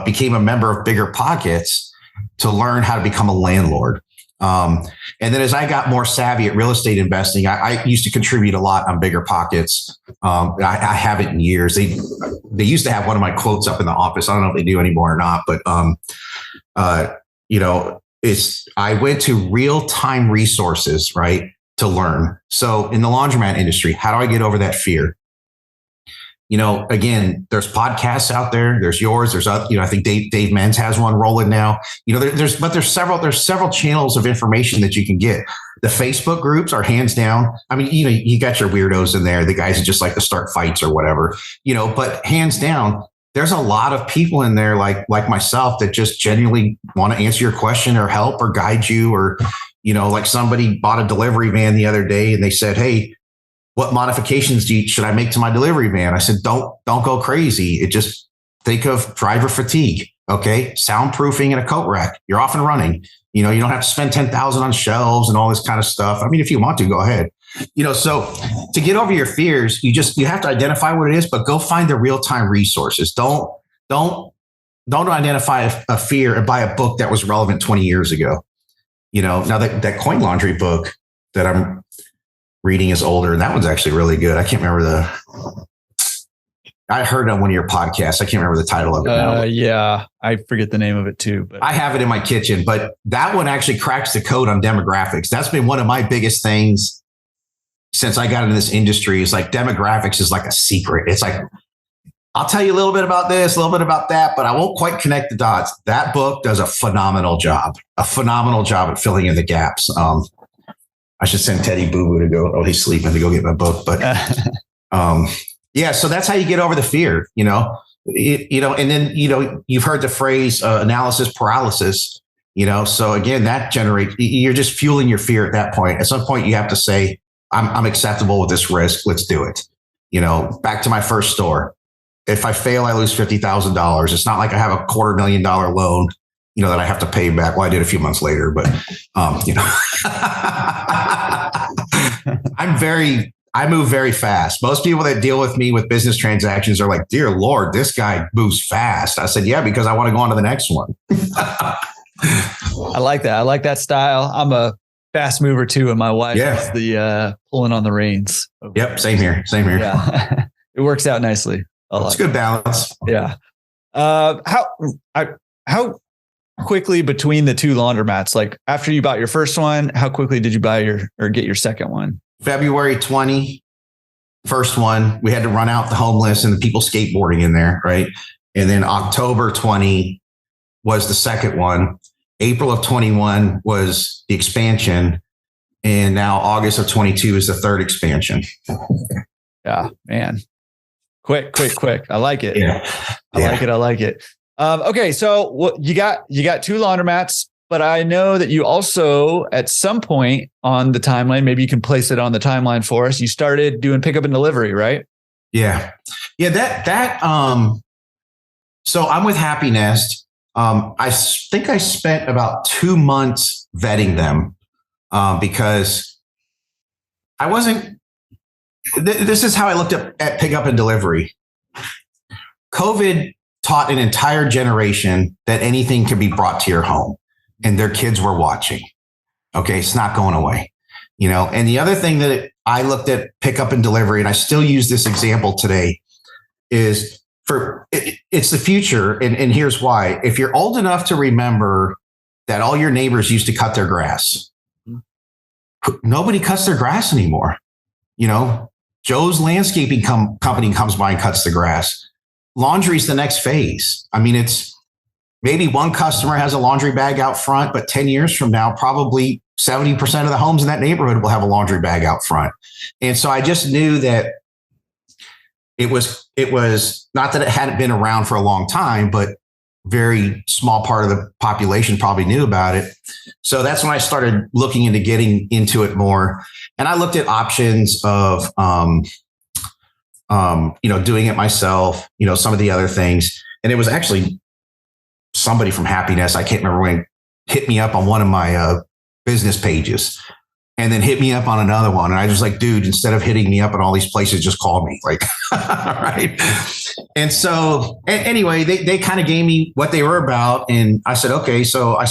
became a member of Bigger Pockets to learn how to become a landlord. And then as I got more savvy at real estate investing, I used to contribute a lot on Bigger Pockets. I haven't in years. They used to have one of my quotes up in the office. I don't know if they do anymore or not, but I went to real-time resources, right, to learn. So in the laundromat industry, how do I get over that fear? Again, there's podcasts out there. There's yours. There's, I think Dave Menz has one rolling now. There's several channels of information that you can get. The Facebook groups are hands down. I mean, you got your weirdos in there, the guys that just like to start fights or whatever, but hands down, there's a lot of people in there like myself that just genuinely want to answer your question or help or guide you, or, like somebody bought a delivery van the other day and they said, "Hey, what modifications should I make to my delivery van?" I said, don't go crazy. Just think of driver fatigue. Okay. Soundproofing and a coat rack. You're off and running. You don't have to spend $10,000 on shelves and all this kind of stuff. I mean, if you want to, go ahead. So to get over your fears, you have to identify what it is, but go find the real-time resources. Don't identify a fear and buy a book that was relevant 20 years ago. Now that coin laundry book that I'm reading is older, and that one's actually really good. I can't remember I heard it on one of your podcasts. I can't remember the title of it now. Yeah, I forget the name of it too. But I have it in my kitchen, but that one actually cracks the code on demographics. That's been one of my biggest things since I got into this industry. Is like demographics is like a secret. It's like, I'll tell you a little bit about this, a little bit about that, but I won't quite connect the dots. That book does a phenomenal job at filling in the gaps. I should send Teddy Boo Boo to go. Oh, he's sleeping, to go get my book. But yeah, so that's how you get over the fear, and then, you've heard the phrase analysis paralysis, so again, that generates, you're just fueling your fear at that point. At some point you have to say, I'm acceptable with this risk. Let's do it. Back to my first store. If I fail, I lose $50,000. It's not like I have a $250,000 loan, that I have to pay back. Well, I did a few months later, but, I move very fast. Most people that deal with me with business transactions are like, "Dear Lord, this guy moves fast." I said, "Yeah, because I want to go on to the next one." I like that. I like that style. I'm a fast mover too, and my wife is the pulling on the reins. Yep, same here. Yeah, it works out nicely. It's good balance. Yeah. How quickly between the two laundromats, like after you bought your first one, how quickly did you buy get your second one? February 20, first one, we had to run out the homeless and the people skateboarding in there, right? And then October 20 was the second one. April of 21 was the expansion. And now August of 22 is the third expansion. Yeah, man. Quick. I like it. Yeah. I like it. Okay. So you got two laundromats, but I know that you also, at some point on the timeline, maybe you can place it on the timeline for us, you started doing pickup and delivery, right? Yeah. So I'm with Happy Nest. I think I spent about 2 months vetting them because I wasn't, this is how I looked at pickup and delivery. COVID taught an entire generation that anything can be brought to your home. And their kids were watching. Okay. It's not going away, and the other thing that I looked at pickup and delivery, and I still use this example today, is it's the future. And here's why. If you're old enough to remember that all your neighbors used to cut their grass, nobody cuts their grass anymore. Joe's landscaping company comes by and cuts the grass. laundry's the next phase. I mean, it's maybe one customer has a laundry bag out front, but 10 years from now, probably 70% of the homes in that neighborhood will have a laundry bag out front. And so I just knew that it was not that it hadn't been around for a long time, but very small part of the population probably knew about it. So that's when I started looking into getting into it more. And I looked at options of, doing it myself, some of the other things. And it was actually somebody from Happiness, I can't remember when, hit me up on one of my business pages and then hit me up on another one. And I was like, dude, instead of hitting me up at all these places, just call me. Like, right. And so anyway, they kind of gave me what they were about. And I said, okay. So I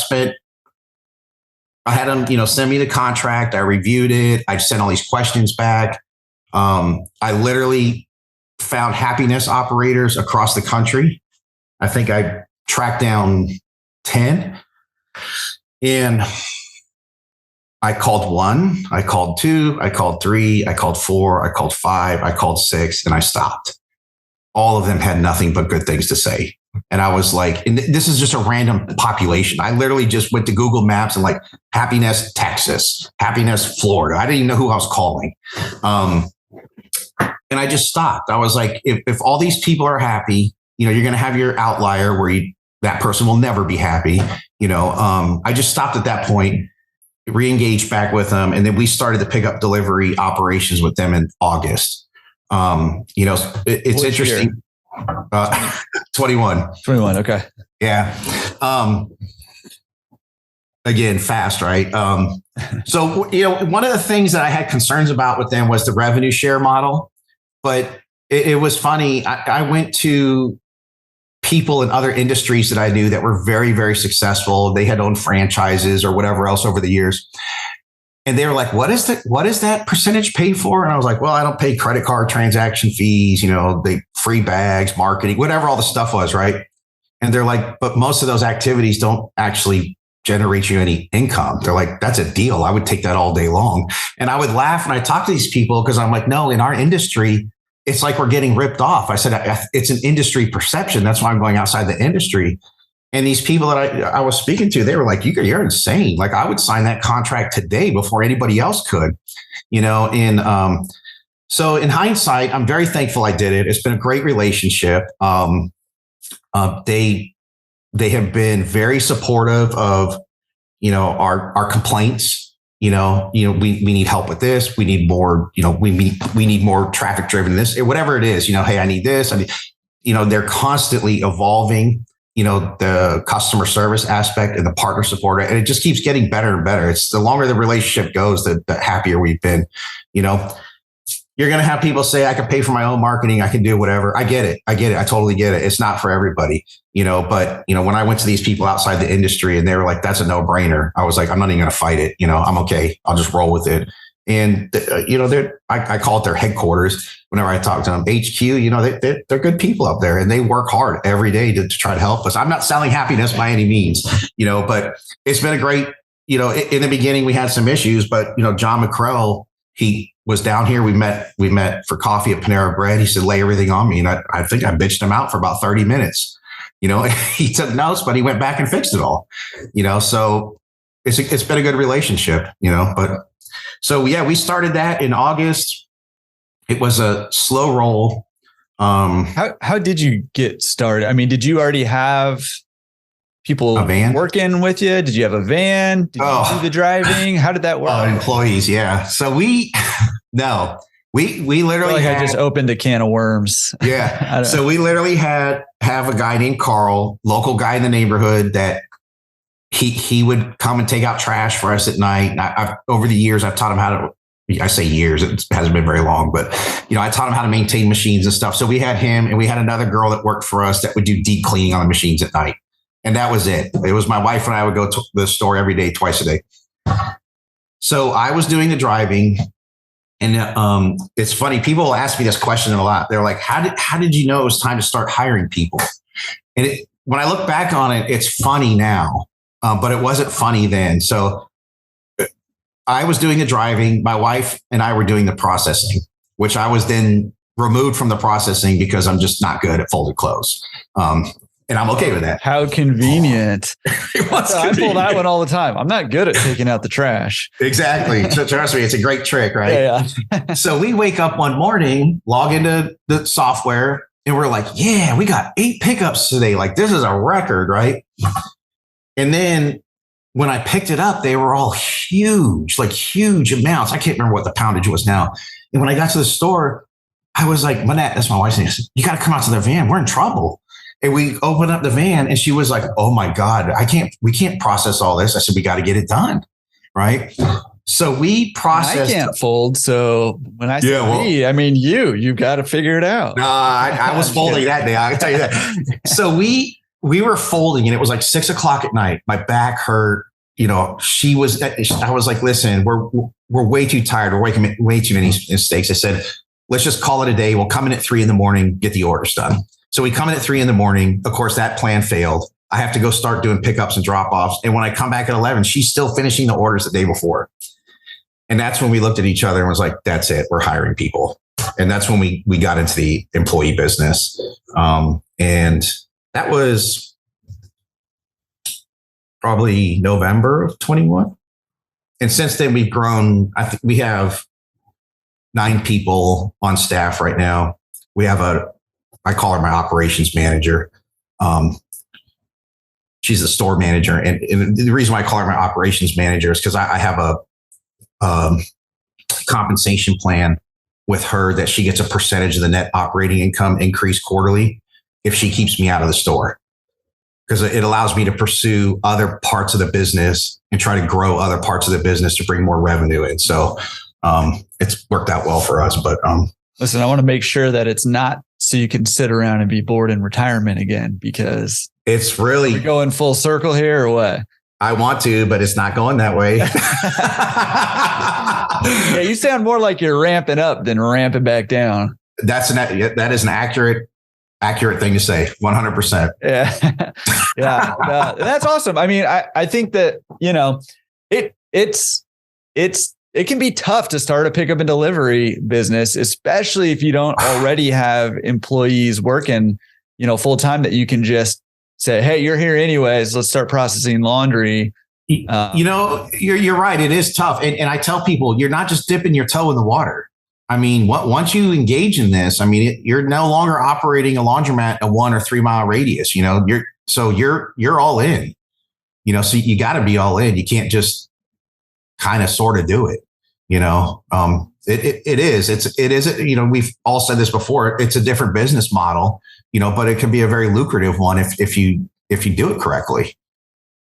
had them, send me the contract. I reviewed it. I sent all these questions back. I literally found Happiness operators across the country. I think I tracked down 10, and I called 1, I called 2, I called 3, I called 4, I called 5, I called 6, and I stopped. All of them had nothing but good things to say. And I was like, and this is just a random population. I literally just went to Google Maps and like Happiness, Texas, Happiness, Florida. I didn't even know who I was calling. And I just stopped. I was like, if all these people are happy, you're going to have your outlier where that person will never be happy. I just stopped at that point, re-engaged back with them. And then we started to pick up delivery operations with them in August. It's interesting. 21. 21. Okay. Yeah. Again, fast, right? So, one of the things that I had concerns about with them was the revenue share model, but it was funny. I went to people in other industries that I knew that were very, very successful. They had owned franchises or whatever else over the years. And they were like, what is that percentage paid for? And I was like, well, I don't pay credit card transaction fees, they free bags, marketing, whatever all the stuff was. Right. And they're like, but most of those activities don't actually generate you any income. They're like, that's a deal. I would take that all day long. And I would laugh when I talk to these people because I'm like, no, in our industry, it's like we're getting ripped off. I said, it's an industry perception. That's why I'm going outside the industry. And these people that I was speaking to, they were like, you're insane. Like I would sign that contract today before anybody else could, and so in hindsight, I'm very thankful I did it. It's been a great relationship. They have been very supportive of, our complaints. We need help with this. We need more, we need more traffic driven this, whatever it is, hey, I need this. They're constantly evolving, the customer service aspect and the partner support. And it just keeps getting better and better. It's the longer the relationship goes, the happier we've been. You're going to have people say, I can pay for my own marketing. I can do whatever. I get it. I totally get it. It's not for everybody, but when I went to these people outside the industry and they were like, that's a no brainer. I was like, I'm not even going to fight it. I'm okay. I'll just roll with it. And, I call it their headquarters whenever I talk to them. HQ, they're good people up there and they work hard every day to try to help us. I'm not selling Happiness by any means, but it's been a great, in the beginning we had some issues, but, John McCrell, he was down here. We met for coffee at Panera Bread. He said, lay everything on me. And I think I bitched him out for about 30 minutes. He took notes, but he went back and fixed it all, so it's been a good relationship, but so, yeah, we started that in August. It was a slow roll. How did you get started? I mean, did you already have people working with you? Did you have a van? Did you do the driving? How did that work? Employees. Yeah. So we literally I just opened a can of worms. Yeah. So we literally have a guy named Carl, local guy in the neighborhood that he would come and take out trash for us at night. And over the years, I've taught him how to, I say years, it hasn't been very long, but I taught him how to maintain machines and stuff. So we had him and we had another girl that worked for us that would do deep cleaning on the machines at night. And that was it. It was my wife and I would go to the store every day, twice a day. So I was doing the driving. And it's funny, people will ask me this question a lot. They're like, how did you know it was time to start hiring people? And when I look back on it, it's funny now. But it wasn't funny then. So I was doing the driving. My wife and I were doing the processing, which I was then removed from the processing because I'm just not good at folded clothes. And I'm okay with that. How convenient. I pull that one all the time. I'm not good at taking out the trash. Exactly. So trust me, it's a great trick, right? Yeah. So we wake up one morning, log into the software, and we're like, yeah, we got 8 pickups today. Like, this is a record, right? And then when I picked it up, they were all huge, like huge amounts. I can't remember what the poundage was now. And when I got to the store, I was like, Manette, that's my wife's name. I said, you got to come out to the van. We're in trouble. And we opened up the van and she was like, oh my God, we can't process all this. I said, we got to get it done. Right. So we processed. I can't fold. So when I say me, I mean, you've got to figure it out. I was folding that day. I can tell you that. So we were folding and it was like 6 o'clock at night. My back hurt. You know, I was like, listen, we're way too tired. We're making way too many mistakes. I said, let's just call it a day. We'll come in at 3 a.m, get the orders done. So we come in at 3 a.m. Of course, that plan failed. I have to go start doing pickups and drop offs. And when I come back at 11, she's still finishing the orders the day before. And that's when we looked at each other and was like, that's it. We're hiring people. And that's when we got into the employee business. And that was probably November of 21. And since then we've grown. I think we have 9 people on staff right now. We have I call her my operations manager. She's the store manager. And the reason why I call her my operations manager is because I have a compensation plan with her that she gets a percentage of the net operating income increase quarterly if she keeps me out of the store. Because it allows me to pursue other parts of the business and try to grow other parts of the business to bring more revenue in. So it's worked out well for us. But listen, I want to make sure that it's not so you can sit around and be bored in retirement again, because it's really going full circle here or what? I want to, but it's not going that way. Yeah, you sound more like you're ramping up than ramping back down. That is an accurate thing to say. 100%. Yeah. Yeah. That's awesome. I mean, I think that, you know, it can be tough to start a pickup and delivery business, especially if you don't already have employees working, you know, full time that you can just say, hey, you're here anyways. Let's start processing laundry. You know, you're right. It is tough. And I tell people, you're not just dipping your toe in the water. I mean, once you engage in this, I mean, you're no longer operating a laundromat a 1 or 3 mile radius. You know, you're all in. You know, so you got to be all in. You can't just kind of sort of do it. You know, it is. You know, we've all said this before. It's a different business model. You know, but it can be a very lucrative one if you do it correctly.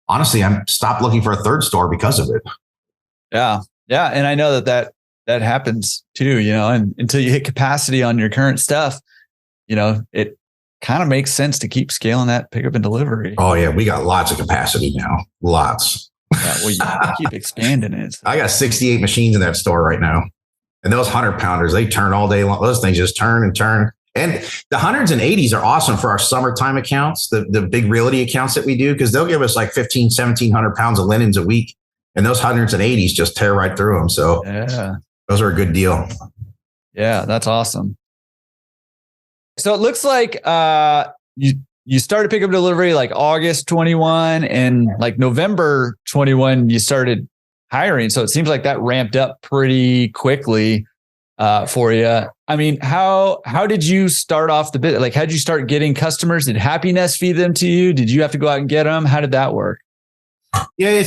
Honestly, I'm stopped looking for a third store because of it. Yeah. Yeah. And I know that happens too, you know, and until you hit capacity on your current stuff, you know, it kind of makes sense to keep scaling that pickup and delivery. Oh yeah. We got lots of capacity now. Lots. Yeah, well, you keep expanding it. So. I got 68 machines in that store right now. And those 100-pounders, they turn all day long. Those things just turn and turn. And the 100s and 80s are awesome for our summertime accounts, the big realty accounts that we do, because they'll give us like 1,700 pounds of linens a week. And those 100s and 80s just tear right through them. So yeah, those are a good deal. Yeah, that's awesome. So it looks like you started pickup delivery like August 21 and like November 21, you started hiring. So it seems like that ramped up pretty quickly for you. I mean, how did you start off the bit? Like, how'd you start getting customers? Did Happiness feed them to you? Did you have to go out and get them? How did that work? Yeah,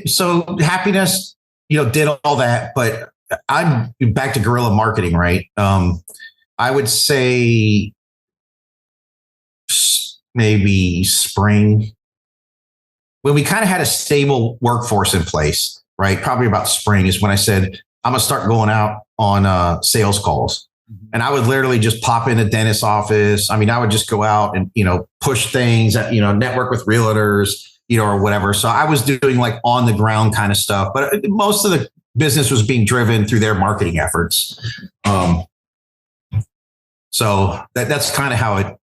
so Happiness, you know, did all that, but I'm back to guerrilla marketing, right? I would say maybe spring, when we kind of had a stable workforce in place, right? Probably about spring is when I said, I'm going to start going out on sales calls. And I would literally just pop in a dentist's office. I mean, I would just go out and, you know, push things, you know, network with realtors, you know, or whatever. So I was doing like on the ground kind of stuff, but most of the business was being driven through their marketing efforts. So that's kind of how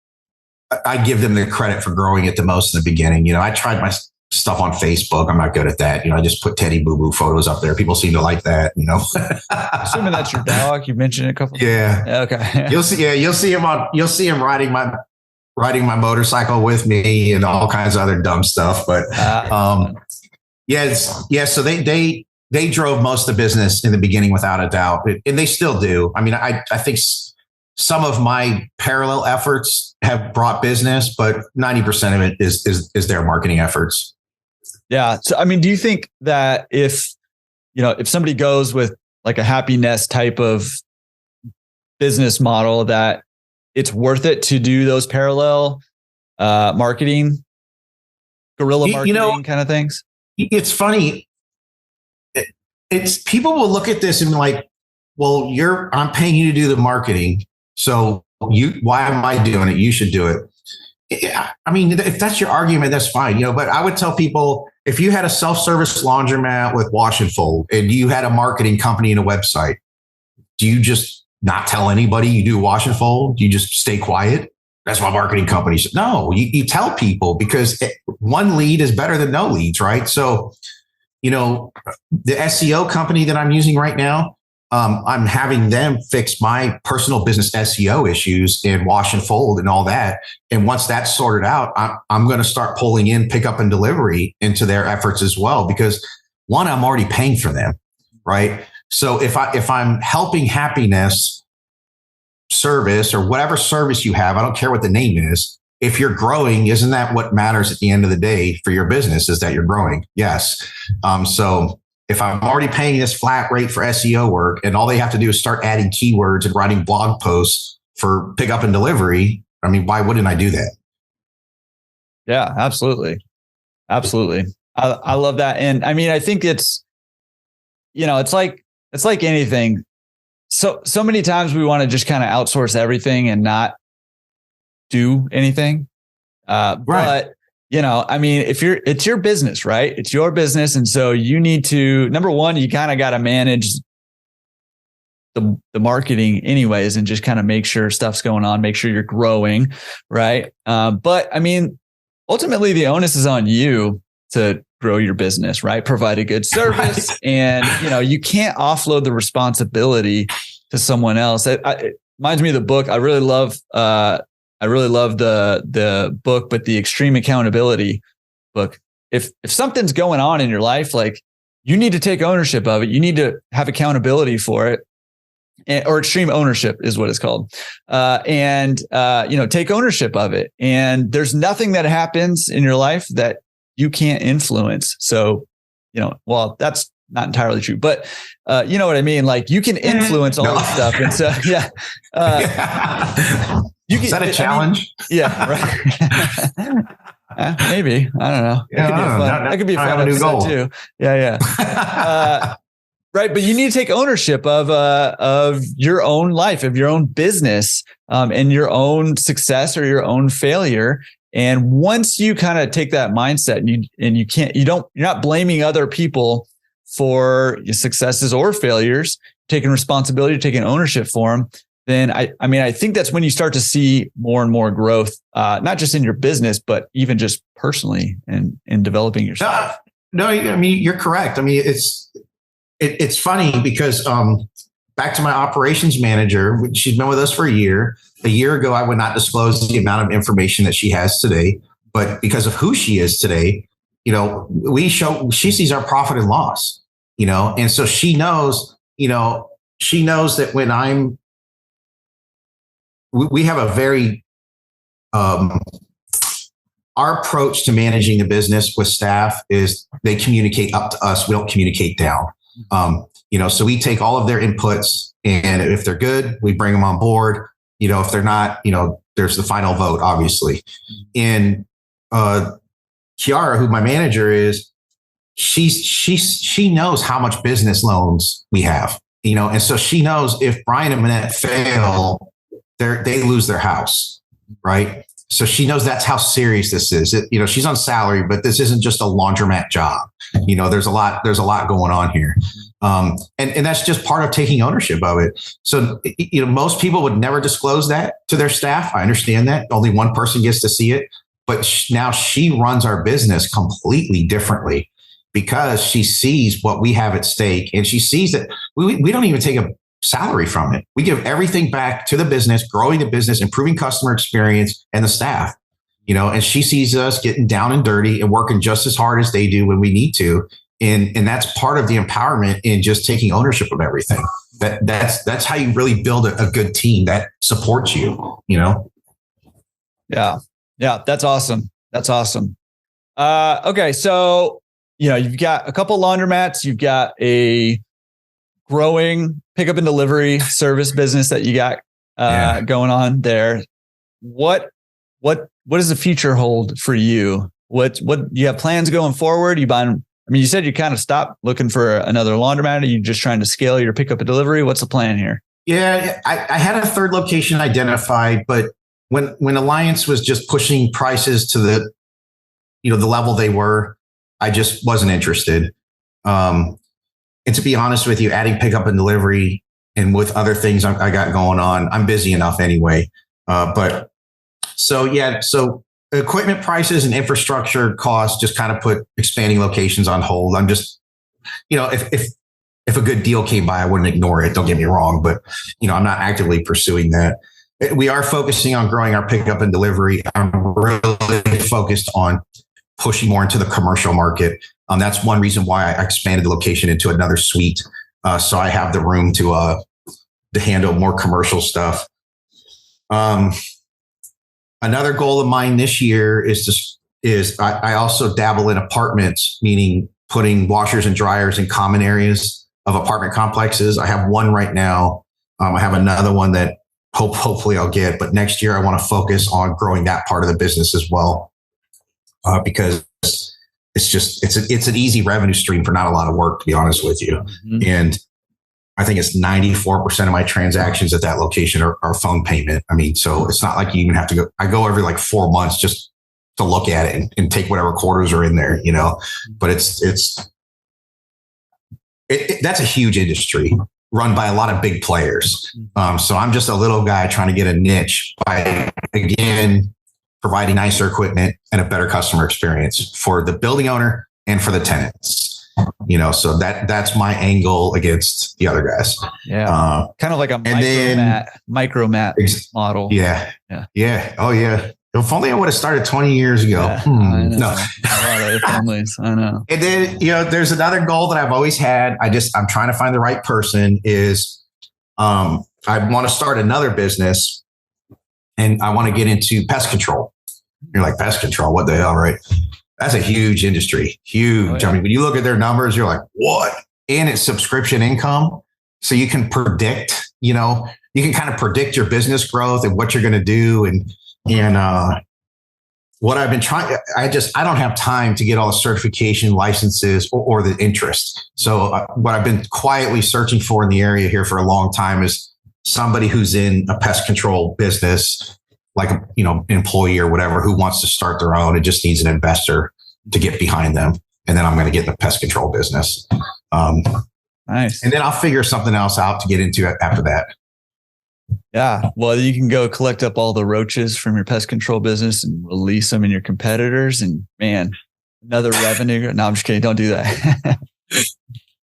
I give them the credit for growing it the most in the beginning. You know, I tried stuff on Facebook. I'm not good at that. I just put Teddy Boo Boo photos up there. People seem to like that, Assuming that's your dog. You mentioned it a couple. Yeah. Okay. You'll see him riding my motorcycle with me and all kinds of other dumb stuff. But so they drove most of the business in the beginning without a doubt, and they still do. I mean, I think some of my parallel efforts have brought business, but 90% of it is their marketing efforts. Yeah. So, I mean, do you think that if somebody goes with like a Happy Nest type of business model, that it's worth it to do those parallel marketing, guerrilla marketing kind of things? It's funny. It's people will look at this and be like, well, I'm paying you to do the marketing. So why am I doing it? You should do it. I mean, if that's your argument, that's fine, but I would tell people, if you had a self-service laundromat with wash and fold and you had a marketing company and a website, do you just not tell anybody you do wash and fold? Do you just stay quiet? That's my marketing company. No, you tell people, because one lead is better than no leads, right? So, the SEO company that I'm using right now, I'm having them fix my personal business SEO issues and wash and fold and all that. And once that's sorted out, I'm going to start pulling in pickup and delivery into their efforts as well, because one, I'm already paying for them, right? So if I'm helping happiness service or whatever service you have, I don't care what the name is. If you're growing, isn't that what matters at the end of the day for your business, is that you're growing? Yes. So if I'm already paying this flat rate for SEO work and all they have to do is start adding keywords and writing blog posts for pickup and delivery, I mean, why wouldn't I do that? Yeah, absolutely. Absolutely. I love that. And I mean, I think it's like anything. So many times we want to just kind of outsource everything and not do anything. Right. But I mean, it's your business, right? It's your business. And so you need to, number one, you kind of got to manage the marketing anyways, and just kind of make sure stuff's going on, make sure you're growing. Right. But I mean, ultimately the onus is on you to grow your business, right? Provide a good service. Right. And, you can't offload the responsibility to someone else. It reminds me of the book. I really love the book, but the Extreme Accountability book. If something's going on in your life, like, you need to take ownership of it. You need to have accountability for it, or extreme ownership is what it's called. Take ownership of it. And there's nothing that happens in your life that you can't influence. So, well, that's not entirely true, but you know what I mean? Like, you can influence all this stuff. And so, yeah. Is that a challenge? Right. Maybe. I don't know. That could be a fun episode too. Yeah. Right. But you need to take ownership of your own life, of your own business, and your own success or your own failure. And once you kind of take that mindset you're not blaming other people for your successes or failures, taking responsibility, taking ownership for them, then I think that's when you start to see more and more growth, not just in your business, but even just personally and in developing yourself. No, I mean, you're correct. I mean, it's funny because back to my operations manager, she's been with us for a year. A year ago, I would not disclose the amount of information that she has today, but because of who she is today, she sees our profit and loss, and so she knows that when we have a very, our approach to managing the business with staff is they communicate up to us. We don't communicate down. So we take all of their inputs, and if they're good, we bring them on board. If they're not, there's the final vote, obviously. And Kiara, who my manager is, she knows how much business loans we have, and so she knows if Bryan and Manette fail, they lose their house, right? So she knows that's how serious this is. She's on salary, but this isn't just a laundromat job. There's a lot going on here. And that's just part of taking ownership of it. So, most people would never disclose that to their staff. I understand that only one person gets to see it, but now she runs our business completely differently because she sees what we have at stake, and she sees that we don't even take a salary from it. We give everything back to the business, growing the business, improving customer experience and the staff, and she sees us getting down and dirty and working just as hard as they do when we need to. And that's part of the empowerment in just taking ownership of everything. That's how you really build a good team that supports you, Yeah. Yeah. That's awesome. That's awesome. Okay. So, you've got a couple laundromats, you've got a growing pickup and delivery service business that you got going on there. What does the future hold for you? What you have plans going forward? You said you kind of stopped looking for another laundromat. Are you just trying to scale your pickup and delivery? What's the plan here? Yeah, I had a third location identified, but when Alliance was just pushing prices to the level they were, I just wasn't interested. And to be honest with you, adding pickup and delivery and with other things I got going on, I'm busy enough anyway. So equipment prices and infrastructure costs just kind of put expanding locations on hold. I'm just, if a good deal came by, I wouldn't ignore it. Don't get me wrong, but I'm not actively pursuing that. We are focusing on growing our pickup and delivery. I'm really focused on pushing more into the commercial market. That's one reason why I expanded the location into another suite. So I have the room to handle more commercial stuff. Another goal of mine this year is I also dabble in apartments, meaning putting washers and dryers in common areas of apartment complexes. I have one right now. I have another one that hopefully I'll get, but next year I want to focus on growing that part of the business as well, because it's an easy revenue stream for not a lot of work, to be honest with you. Mm-hmm. And I think it's 94% of my transactions at that location are phone payment. So it's not like you even have to go. I go every like 4 months just to look at it and take whatever quarters are in there, but that's a huge industry run by a lot of big players. So I'm just a little guy trying to get a niche by, again, providing nicer equipment and a better customer experience for the building owner and for the tenants. So that's my angle against the other guys. Yeah. Kind of like a micromat model. Yeah. Oh yeah. If only I would have started 20 years ago. Yeah, I know. No. A lot of families. I know. And then, there's another goal that I've always had. I'm trying to find the right person is, I want to start another business and I want to get into pest control. You're like, pest control? What the hell, right? That's a huge industry. Huge. Oh, yeah. When you look at their numbers, you're like, what? And it's subscription income. So you can predict, you can kind of predict your business growth and what you're going to do. And what I've been trying, I don't have time to get all the certification licenses or the interest. So what I've been quietly searching for in the area here for a long time is somebody who's in a pest control business, like an employee or whatever, who wants to start their own and just needs an investor to get behind them. And then I'm going to get in the pest control business. Nice. And then I'll figure something else out to get into it after that. Yeah. Well, you can go collect up all the roaches from your pest control business and release them in your competitors. And man, another revenue. No, I'm just kidding. Don't do that.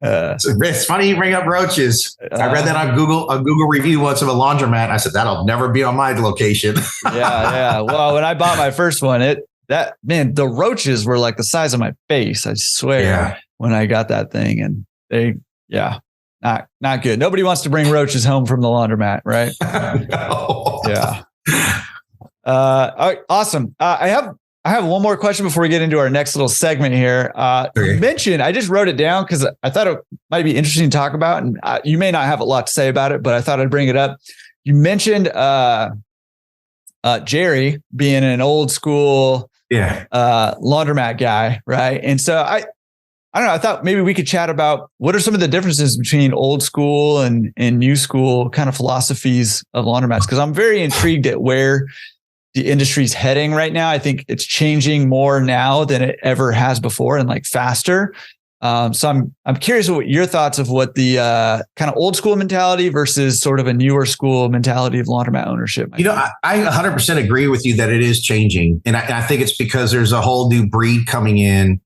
It's funny you bring up roaches. I read that on Google review once of a laundromat. I said, that'll never be on my location. Yeah. Well, when I bought my first one, the roaches were like the size of my face. I swear when I got that thing, and not good. Nobody wants to bring roaches home from the laundromat, right? No. Yeah. All right, awesome. I have one more question before we get into our next little segment here. Okay. You mentioned, I just wrote it down because I thought it might be interesting to talk about, and you may not have a lot to say about it, but I thought I'd bring it up. You mentioned Jerry being an old school laundromat guy, right? And so I don't know. I thought maybe we could chat about what are some of the differences between old school and new school kind of philosophies of laundromats, because I'm very intrigued at where the industry's heading right now. I think it's changing more now than it ever has before, and like faster. So I'm curious what your thoughts of what the kind of old school mentality versus sort of a newer school mentality of laundromat ownership. I 100% agree with you that it is changing. And I think it's because there's a whole new breed coming in.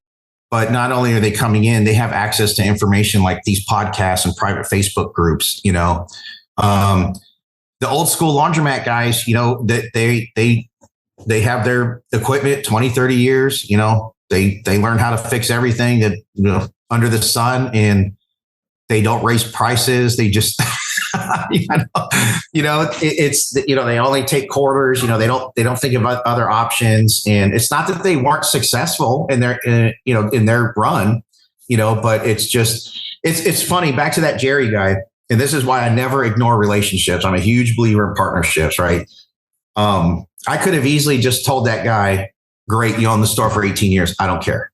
But not only are they coming in, they have access to information like these podcasts and private Facebook groups. The old school laundromat guys, that they have their equipment 20, 30 years. They learn how to fix everything that under the sun, and they don't raise prices. They just they only take quarters. They don't think about other options. And it's not that they weren't successful in their run, but it's funny. Back to that Jerry guy. And this is why I never ignore relationships. I'm a huge believer in partnerships, right? I could have easily just told that guy, great, you own the store for 18 years. I don't care.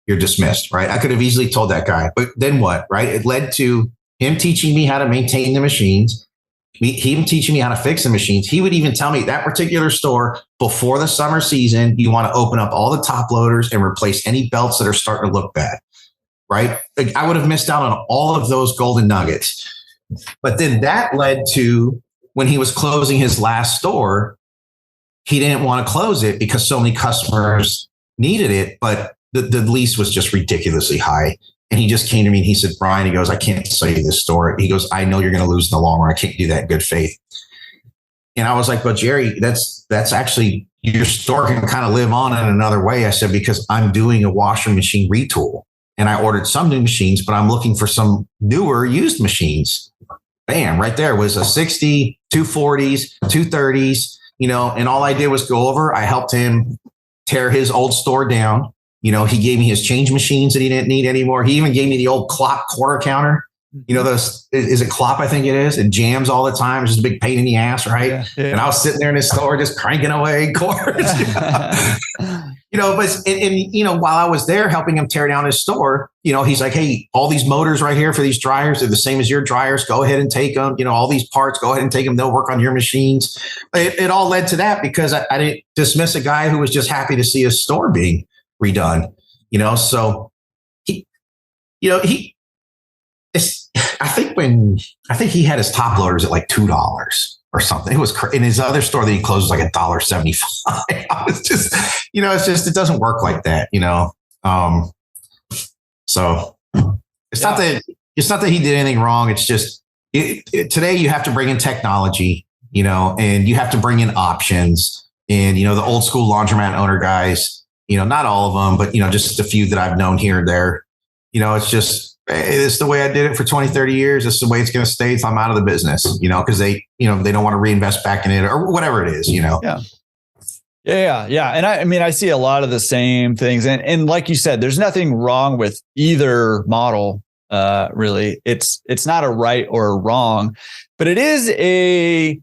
You're dismissed, right? I could have easily told that guy, but then what, right? It led to him teaching me how to maintain the machines, him teaching me how to fix the machines. He would even tell me that particular store before the summer season, you want to open up all the top loaders and replace any belts that are starting to look bad, right? Like, I would have missed out on all of those golden nuggets. But then that led to when he was closing his last store, he didn't want to close it because so many customers needed it, but the lease was just ridiculously high. And he just came to me and he said, Bryan, he goes, I can't sell you this store. He goes, I know you're going to lose in the long run. I can't do that in good faith. And I was like, but Jerry, that's actually, your store can kind of live on in another way. I said, because I'm doing a washer machine retool and I ordered some new machines, but I'm looking for some newer used machines. Bam, right there was a 60, 240s, 230s, and all I did was go over. I helped him tear his old store down. He gave me his change machines that he didn't need anymore. He even gave me the old Klopp quarter counter. Those, is it Klopp? I think it is. It jams all the time. It's just a big pain in the ass, right? Yeah, yeah. And I was sitting there in his store just cranking away quarters. But while I was there helping him tear down his store, he's like, hey, all these motors right here for these dryers, they're the same as your dryers. Go ahead and take them. All these parts, go ahead and take them. They'll work on your machines. It all led to that because I didn't dismiss a guy who was just happy to see his store being redone. So I think he had his top loaders at like $2 or something. It was in his other store that he closed was like $1.75. I was just, it doesn't work like that, So it's not that he did anything wrong. It's just today you have to bring in technology, and you have to bring in options. And the old school laundromat owner guys, not all of them, but just a few that I've known here and there. It's the way I did it for 20, 30 years. It's the way it's going to stay until I'm out of the business, because they don't want to reinvest back in it or whatever it is, Yeah. And I see a lot of the same things. And like you said, there's nothing wrong with either model. Really. It's not a right or a wrong, but it is hey,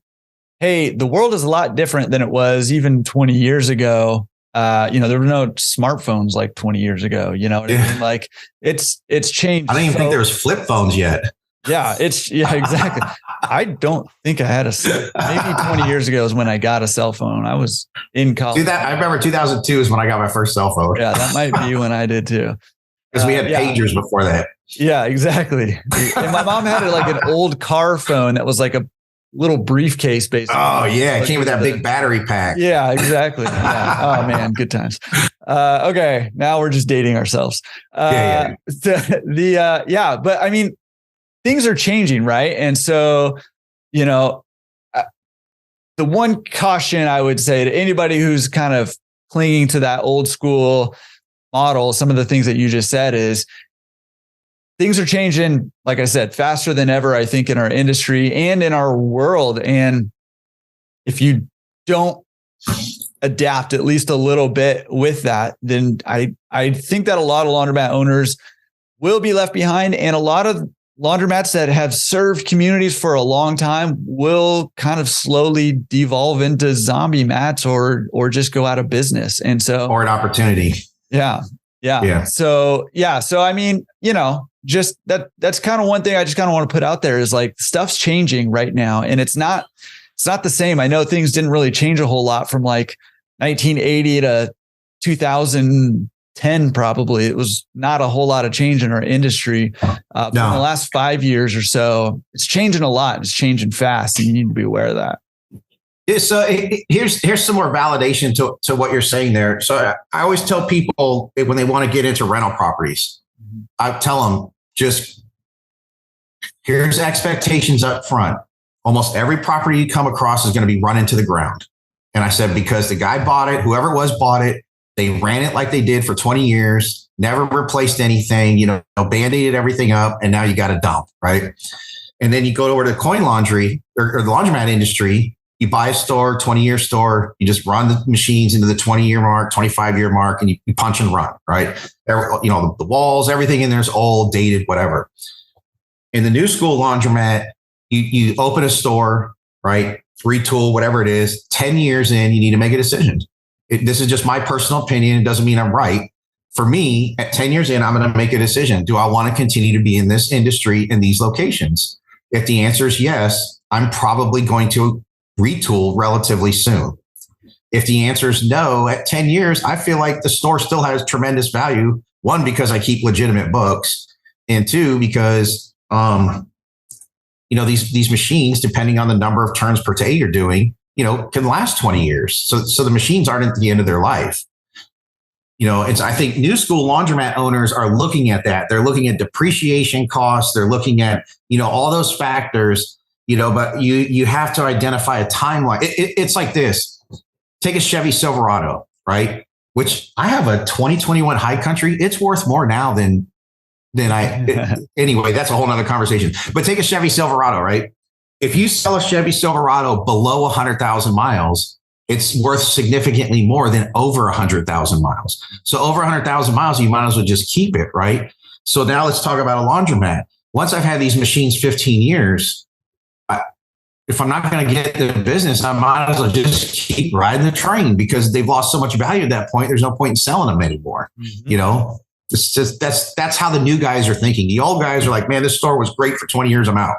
the world is a lot different than it was even 20 years ago. There were no smartphones like 20 years ago, I mean? Like it's changed. I don't even think there was flip phones yet. Yeah, exactly. I don't think I had maybe 20 years ago is when I got a cell phone. I was in college. I remember 2002 is when I got my first cell phone. Yeah, that might be when I did too. Because we had pagers before that. Yeah, exactly. And my mom had like an old car phone that was like a little briefcase basically. Oh yeah, it came with that big battery pack. Yeah, exactly. Yeah. Oh man, good times. Okay, now we're just dating ourselves. But I mean, things are changing, right? And so, the one caution I would say to anybody who's kind of clinging to that old school model, some of the things that you just said is things are changing, like I said, faster than ever, I think, in our industry and in our world. And if you don't adapt at least a little bit with that, then I think that a lot of laundromat owners will be left behind. And a lot of laundromats that have served communities for a long time will kind of slowly devolve into zombie mats or just go out of business. And so, or an opportunity. Yeah. So I mean, just that's kind of one thing I just kind of want to put out there is like stuff's changing right now. And it's not the same. I know things didn't really change a whole lot from like 1980 to 2000, 10, probably, it was not a whole lot of change in our industry. But in the last 5 years or so, it's changing a lot. It's changing fast, and you need to be aware of that. Yeah, so here's some more validation to what you're saying there. So I always tell people when they want to get into rental properties, I tell them, just here's expectations up front. Almost every property you come across is going to be run into the ground. And I said, because the guy bought it, whoever it was bought it, they ran it like they did for 20 years, never replaced anything, band-aided everything up, and now you got to dump, right? And then you go over to the coin laundry or the laundromat industry, you buy a store, 20-year store, you just run the machines into the 20-year mark, 25-year mark, and you punch and run, right? The walls, everything in there is old, dated, whatever. In the new school laundromat, you open a store, right? Retool, whatever it is, 10 years in, you need to make a decision. This is just my personal opinion. It doesn't mean I'm right. For me, at 10 years in, I'm going to make a decision. Do I want to continue to be in this industry in these locations? If the answer is yes, I'm probably going to retool relatively soon. If the answer is no, at 10 years, I feel like the store still has tremendous value. One, because I keep legitimate books, and two, because these machines, depending on the number of turns per day you're doing, can last 20 years. So the machines aren't at the end of their life. I think new school laundromat owners are looking at that. They're looking at depreciation costs. They're looking at, all those factors, but you have to identify a timeline. It's like this. Take a Chevy Silverado, right? Which I have a 2021 High Country. It's worth more now than anyway, that's a whole nother conversation. But take a Chevy Silverado, right? If you sell a Chevy Silverado below 100,000 miles, it's worth significantly more than over 100,000 miles. So over 100,000 miles, you might as well just keep it, right? So now let's talk about a laundromat. Once I've had these machines 15 years, if I'm not going to get the business, I might as well just keep riding the train, because they've lost so much value at that point. There's no point in selling them anymore. It's just that's how the new guys are thinking. The old guys are like, man, this store was great for 20 years. I'm out.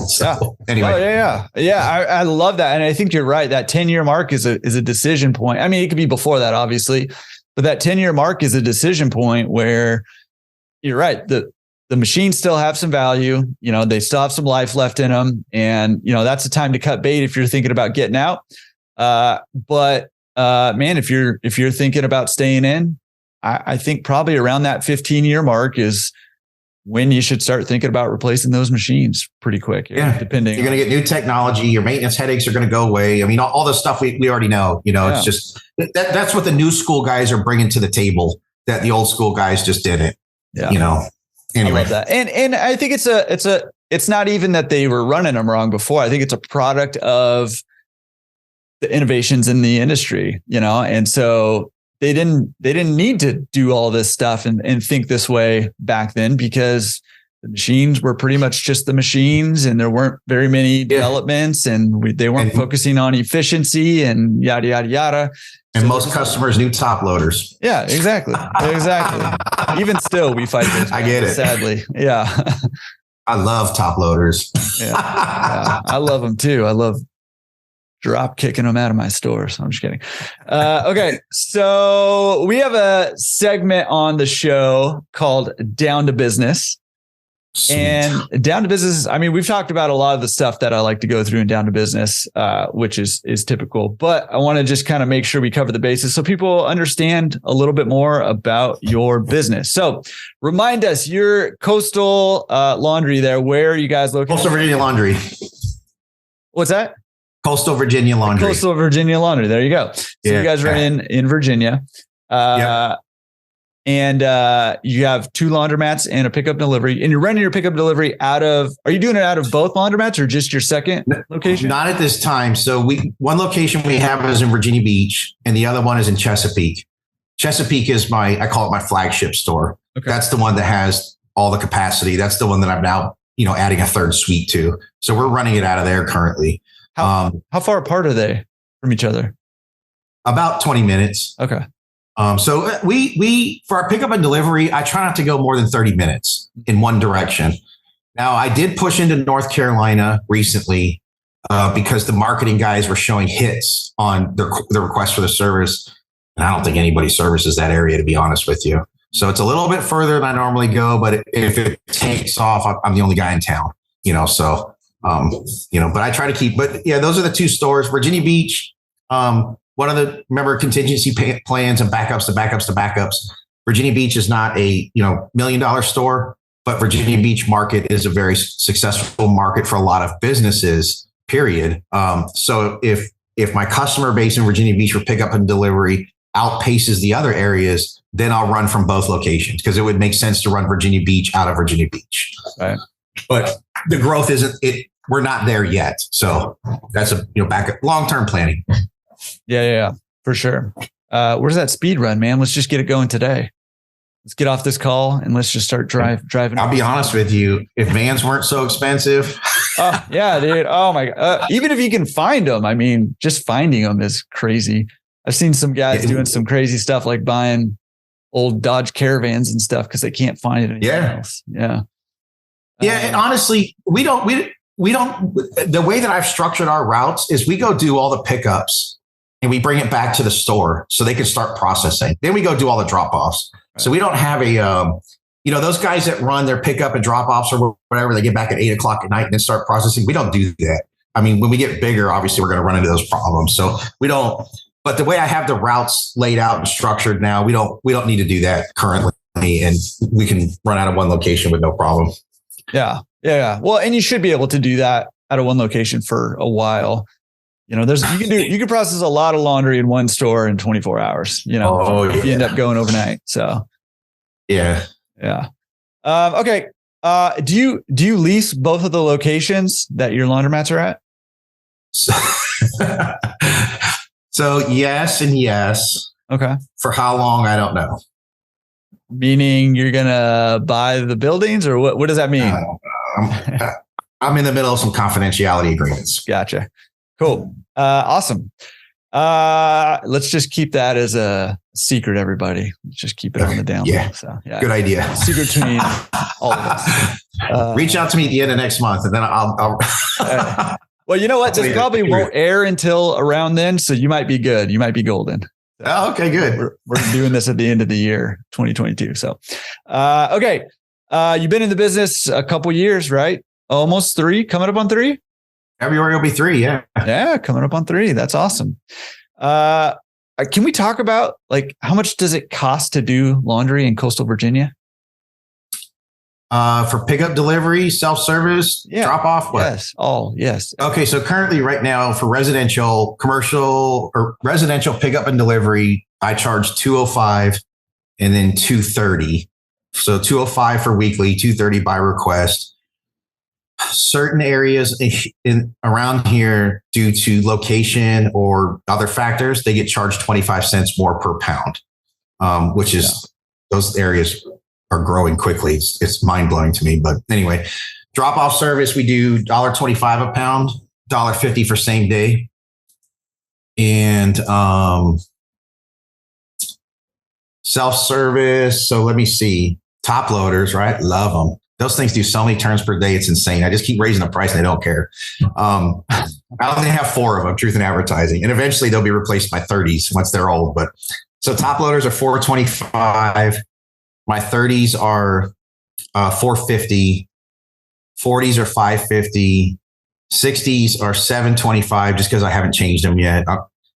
So anyway. Oh, yeah. I love that. And I think you're right. That 10-year mark is a decision point. I mean, it could be before that, obviously, but that 10-year mark is a decision point where you're right. The machines still have some value. They still have some life left in them. And, that's the time to cut bait if you're thinking about getting out. But man, if you're thinking about staying in, I think probably around that 15-year mark is when you should start thinking about replacing those machines pretty quick. Yeah. Depending. You're going to get new technology. Your maintenance headaches are going to go away. I mean, all the stuff we already know, It's just, that's what the new school guys are bringing to the table that the old school guys just didn't, Anyway. I love that. And I think it's not even that they were running them wrong before. I think it's a product of the innovations in the industry, and so they didn't need to do all this stuff and think this way back then, because the machines were pretty much just the machines, and there weren't very many developments, and they weren't focusing on efficiency and yada, yada, yada. And so most customers knew top loaders. Yeah, exactly. Even still, we fight this. I get it. Sadly. Yeah. I love top loaders. Yeah. I love them too. I love drop kicking them out of my store. So I'm just kidding. Okay. So we have a segment on the show called Down to Business. Sweet. And Down to Business, I mean, we've talked about a lot of the stuff that I like to go through in Down to Business, which is typical, but I want to just kind of make sure we cover the bases so people understand a little bit more about your business. So remind us, your Coastal Laundry there, where are you guys located? Coastal Virginia Laundry. What's that? Coastal Virginia Laundry. Coastal Virginia Laundry. There you go. So you guys are in Virginia. Yep. And you have 2 laundromats and a pickup delivery, and you're running your pickup delivery are you doing it out of both laundromats or just your second location? Not at this time. So one location we have is in Virginia Beach, and the other one is in Chesapeake. Chesapeake is I call it my flagship store. Okay. That's the one that has all the capacity. That's the one that I'm now, adding a third suite to. So we're running it out of there currently. How far apart are they from each other? About 20 minutes. Okay. So we for our pickup and delivery, I try not to go more than 30 minutes in one direction. Now, I did push into North Carolina recently because the marketing guys were showing hits on their request for the service. And I don't think anybody services that area, to be honest with you. So it's a little bit further than I normally go, but if it takes off, I'm the only guy in town, so, but I try to keep, but yeah, those are the two stores. Virginia Beach, one of the, remember, contingency plans and backups to backups to backups. Virginia Beach is not a, $1 million store, but Virginia Beach market is a very successful market for a lot of businesses, period. So if my customer base in Virginia Beach for pickup and delivery outpaces the other areas, then I'll run from both locations because it would make sense to run Virginia Beach out of Virginia Beach. Right. But the growth isn't it. We're not there yet. So that's back long-term planning. Yeah, for sure. Where's that speed run, man? Let's just get it going today. Let's get off this call and let's just start driving. I'll be honest with you. If vans weren't so expensive. Oh, yeah, dude. Oh my God. Even if you can find them, I mean, just finding them is crazy. I've seen some guys doing some crazy stuff like buying old Dodge Caravans and stuff because they can't find it anywhere else. Yeah. Yeah. And honestly, we don't, the way that I've structured our routes is we go do all the pickups and we bring it back to the store so they can start processing. Then we go do all the drop-offs. Right. So we don't have those guys that run their pickup and drop-offs or whatever, they get back at 8:00 at night and then start processing. We don't do that. I mean, when we get bigger, obviously we're going to run into those problems. So we don't. But the way I have the routes laid out and structured now, we don't need to do that currently, and we can run out of one location with no problem. Yeah. Well, and you should be able to do that out of one location for a while. You can process a lot of laundry in one store in 24 hours. If you end up going overnight. So, yeah. Okay. Do you lease both of the locations that your laundromats are at? So yes and yes. Okay. For how long? I don't know. Meaning you're going to buy the buildings or what does that mean? I'm in the middle of some confidentiality agreements. Gotcha. Cool. Awesome. Let's just keep that as a secret, everybody. Let's just keep it on the down low. Yeah. So, yeah. Good idea. Secret between all of us. Reach out to me at the end of next month and then I'll well, you know what? This probably won't air until around then. So you might be good. You might be golden. So okay, good. We're doing this at the end of the year, 2022. So, okay. You've been in the business a couple years, right? Almost 3, coming up on 3. February will be 3. Yeah. Yeah. Coming up on 3. That's awesome. Can we talk about how much does it cost to do laundry in coastal Virginia? For pickup, delivery, self-service, drop off. What? Yes. All. Yes. Okay. So currently right now for residential, commercial or residential pickup and delivery, I charge $205 and then $230. So $205 for weekly, $230 by request. Certain areas around here, due to location or other factors, they get charged 25 cents more per pound, which is those areas are growing quickly. It's mind blowing to me. But anyway, drop off service, we do $1.25 a pound, $1.50 for same day. And self-service. So let me see. Top loaders, right? Love them. Those things do so many turns per day. It's insane. I just keep raising the price and they don't care. I only have 4 of them, truth in advertising. And eventually they'll be replaced by 30s once they're old. But so top loaders are $4.25. My 30s are $4.50. 40s are $5.50. 60s are $7.25 just because I haven't changed them yet.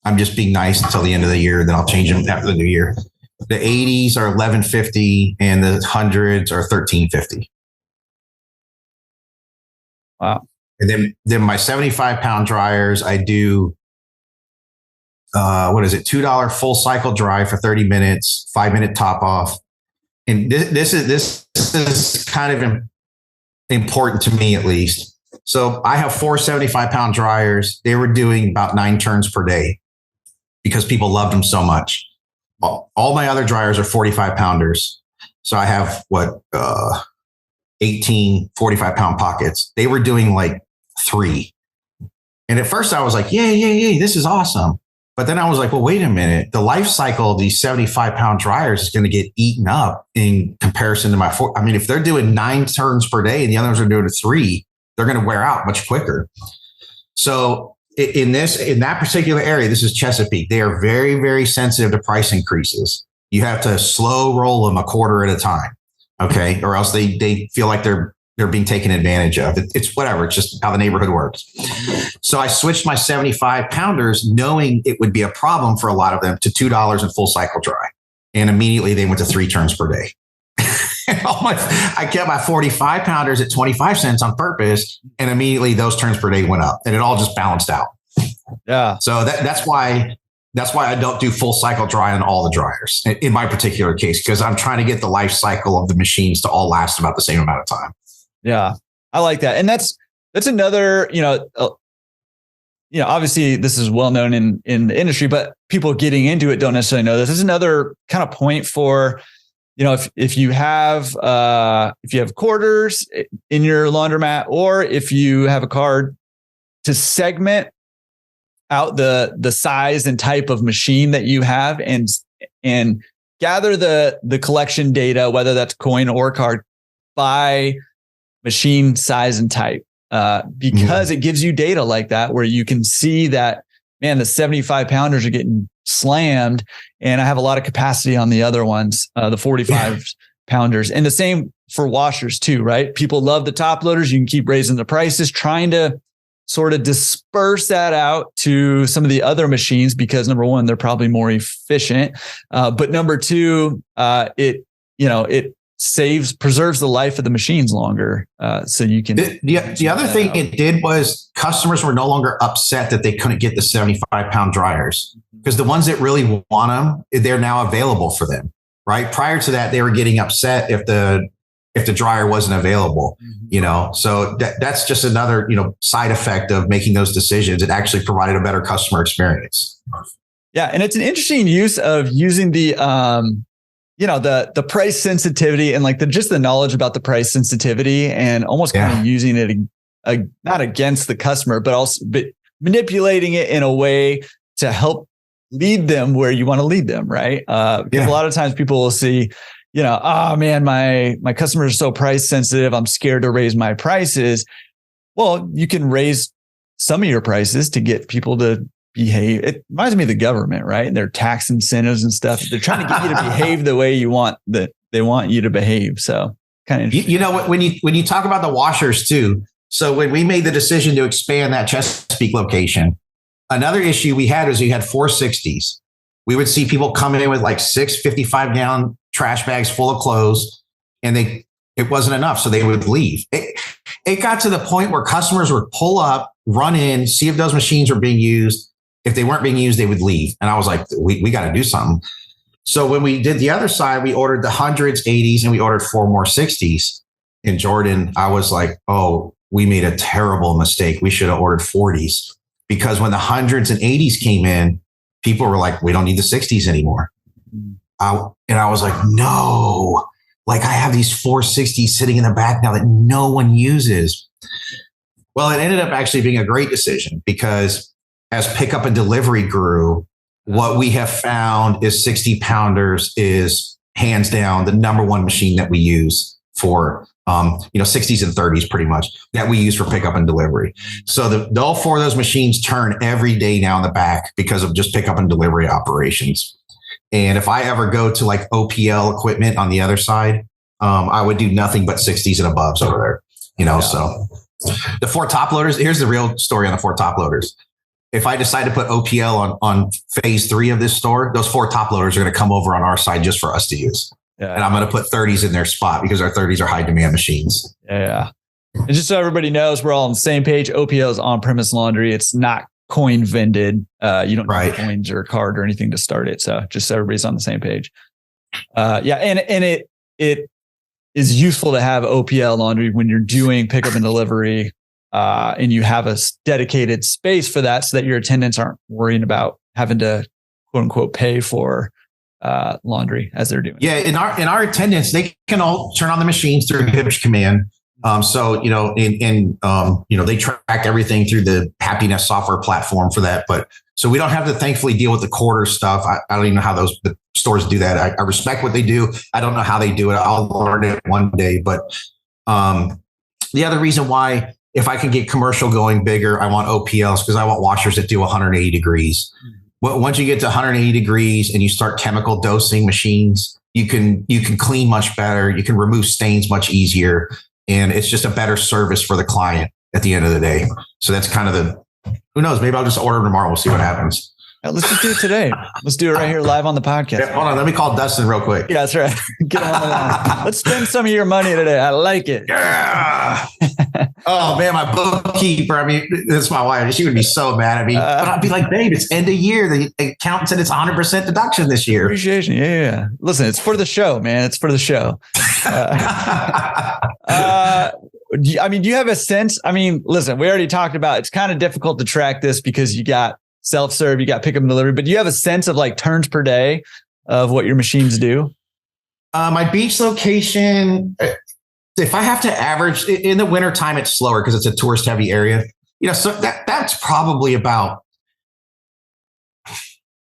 I'm just being nice until the end of the year. Then I'll change them after the new year. The 80s are $11.50 and the 100s are $13.50. Wow. And then my 75-pound dryers, I do, $2 full cycle dry for 30 minutes, 5-minute top off. And this is kind of important to me, at least. So I have 4 75-pound dryers. They were doing about 9 turns per day because people loved them so much. All my other dryers are 45-pounders. So I have 18 45-pound pockets. They were doing 3. And at first I was like, yay, this is awesome. But then I was like, well, wait a minute. The life cycle of these 75-pound dryers is going to get eaten up in comparison to my 4. I mean, if they're doing 9 turns per day and the others are doing 3, they're going to wear out much quicker. So in that particular area, this is Chesapeake. They are very, very sensitive to price increases. You have to slow roll them a quarter at a time. Okay. Or else they feel like they're being taken advantage of. It's whatever. It's just how the neighborhood works. So I switched my 75 pounders knowing it would be a problem for a lot of them to $2 in full cycle dry. And immediately they went to 3 turns per day. I kept my 45 pounders at 25 cents on purpose. And immediately those turns per day went up and it all just balanced out. Yeah. So that's why I don't do full cycle dry on all the dryers in my particular case, because I'm trying to get the life cycle of the machines to all last about the same amount of time. Yeah, I like that. And that's another, obviously this is well known in the industry, but people getting into it don't necessarily know this. This is another kind of point for, if you have quarters in your laundromat, or if you have a card, to segment out the size and type of machine that you have and gather the collection data, whether that's coin or card, by machine size and type, because it gives you data like that where you can see that, man, the 75 pounders are getting slammed and I have a lot of capacity on the other ones, the 45 pounders. And the same for washers too, right? People love the top loaders. You can keep raising the prices, trying to sort of disperse that out to some of the other machines because number one, they're probably more efficient. But number two, it preserves the life of the machines longer. So you can. The other thing it did was customers were no longer upset that they couldn't get the 75-pound dryers, because the ones that really want them, they're now available for them. Right. Prior to that, they were getting upset if the dryer wasn't available, so that's just another, side effect of making those decisions. It actually provided a better customer experience. Yeah. And it's an interesting use of using the, the price sensitivity and just the knowledge about the price sensitivity and almost kind of using it not against the customer, but manipulating it in a way to help lead them where you want to lead them. Right. Because a lot of times people will see, oh man, my customers are so price sensitive. I'm scared to raise my prices. Well, you can raise some of your prices to get people to behave. It reminds me of the government, right? And their tax incentives and stuff. They're trying to get you to behave the way you want that they want you to behave. So kind of interesting. When you talk about the washers too. So when we made the decision to expand that Chesapeake location, another issue we had was we had 460s. We would see people come in with like 6 55-gallon trash bags full of clothes, and it wasn't enough. So they would leave. It got to the point where customers would pull up, run in, see if those machines were being used. If they weren't being used, they would leave. And I was like, we got to do something. So when we did the other side, we ordered the 100s, 80s, and we ordered 4 more 60s. In Jordan, I was like, oh, we made a terrible mistake. We should have ordered 40s, because when the 100s and 80s came in, people were like, we don't need the 60s anymore. And I was like, no, I have these 460s sitting in the back now that no one uses. Well, it ended up actually being a great decision, because as pickup and delivery grew, what we have found is 60 pounders is hands down the number one machine that we use for 60s and 30s pretty much that we use for pickup and delivery. So all 4 of those machines turn every day now in the back because of just pickup and delivery operations. And if I ever go to OPL equipment on the other side, I would do nothing but 60s and aboves over there, So the 4 top loaders, here's the real story on the 4 top loaders. If I decide to put OPL on phase 3 of this store, those 4 top loaders are going to come over on our side just for us to use. Yeah. And I'm going to put 30s in their spot because our 30s are high demand machines. Yeah. And just so everybody knows, we're all on the same page. OPL is on-premise laundry. It's not coin vended. You don't need coins or a card or anything to start it. So just so everybody's on the same page. And it is useful to have OPL laundry when you're doing pickup and delivery, and you have a dedicated space for that, so that your attendants aren't worrying about having to quote unquote pay for laundry as they're doing. Yeah, in our attendants, they can all turn on the machines through Hitch command. They track everything through the Happiness software platform for that. But so we don't have to thankfully deal with the quarter stuff. I don't even know how the stores do that. I respect what they do. I don't know how they do it. I'll learn it one day. But the other reason why if I can get commercial going bigger, I want OPLs because I want washers that do 180 degrees. Once you get to 180 degrees and you start chemical dosing machines, you can clean much better. You can remove stains much easier. And it's just a better service for the client at the end of the day. So that's kind of who knows, maybe I'll just order tomorrow. We'll see what happens. Let's just do it today. Let's do it right here live on the podcast. Yeah, hold on. Let me call Dustin real quick. Yeah, that's right. Get on the line. Let's spend some of your money today. I like it. Yeah. Oh man, my bookkeeper. I mean, that's my wife. She would be so mad at me. But I'd be like, babe, it's end of year. The accountant said it's 100% deduction this year. Appreciation. Yeah. Listen, it's for the show, man. It's for the show. I mean, do you have a sense? I mean, listen, we already talked about it's kind of difficult to track this because you got self-serve, you got pickup and delivery, but do you have a sense of like turns per day of what your machines do? My beach location, if I have to average in the wintertime, it's slower because it's a tourist heavy area. So that's probably about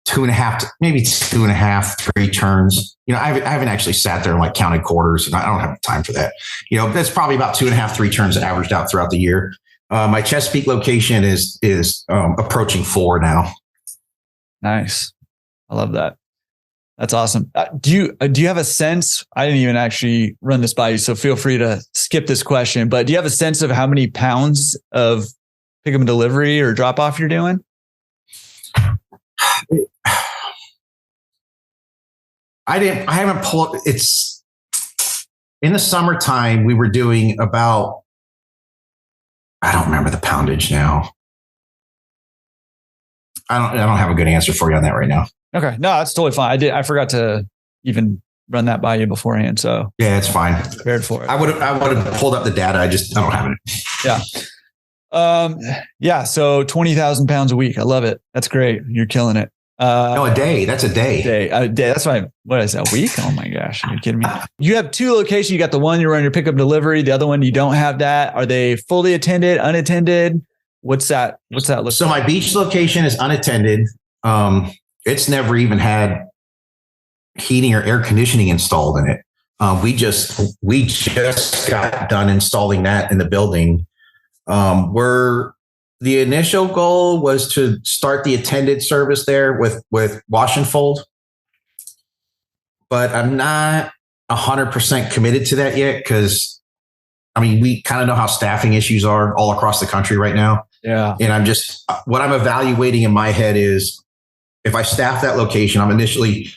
2.5, maybe 2.5, 3 turns. I haven't actually sat there and like counted quarters, and I don't have time for that. That's probably about 2.5, 3 turns averaged out throughout the year. My Chesapeake location is approaching 4 now. Nice. I love that. That's awesome. Do you have a sense? I didn't even actually run this by you, so feel free to skip this question. But do you have a sense of how many pounds of pickup and delivery or drop off you're doing? I haven't pulled. It's in the summertime. We were doing about. I don't remember the poundage now. I don't have a good answer for you on that right now. Okay. No, that's totally fine. I forgot to even run that by you beforehand. So yeah, it's fine. Prepared for it. I would have pulled up the data. I don't have it. Yeah. Yeah. So 20,000 pounds a week. I love it. That's great. You're killing it. No, a day. That's a day. A day. That's why. What is that? A week? Oh my gosh. Are you kidding me? You have 2 locations. You got the one you run your pickup and delivery. The other one you don't have that. Are they fully attended, unattended? What's that look? So my beach location is unattended. It's never even had heating or air conditioning installed in it. We just got done installing that in the building. The initial goal was to start the attended service there with wash and fold, but I'm not 100% committed to that yet because, I mean, we kind of know how staffing issues are all across the country right now. Yeah. And what I'm evaluating in my head is if I staff that location, I'm initially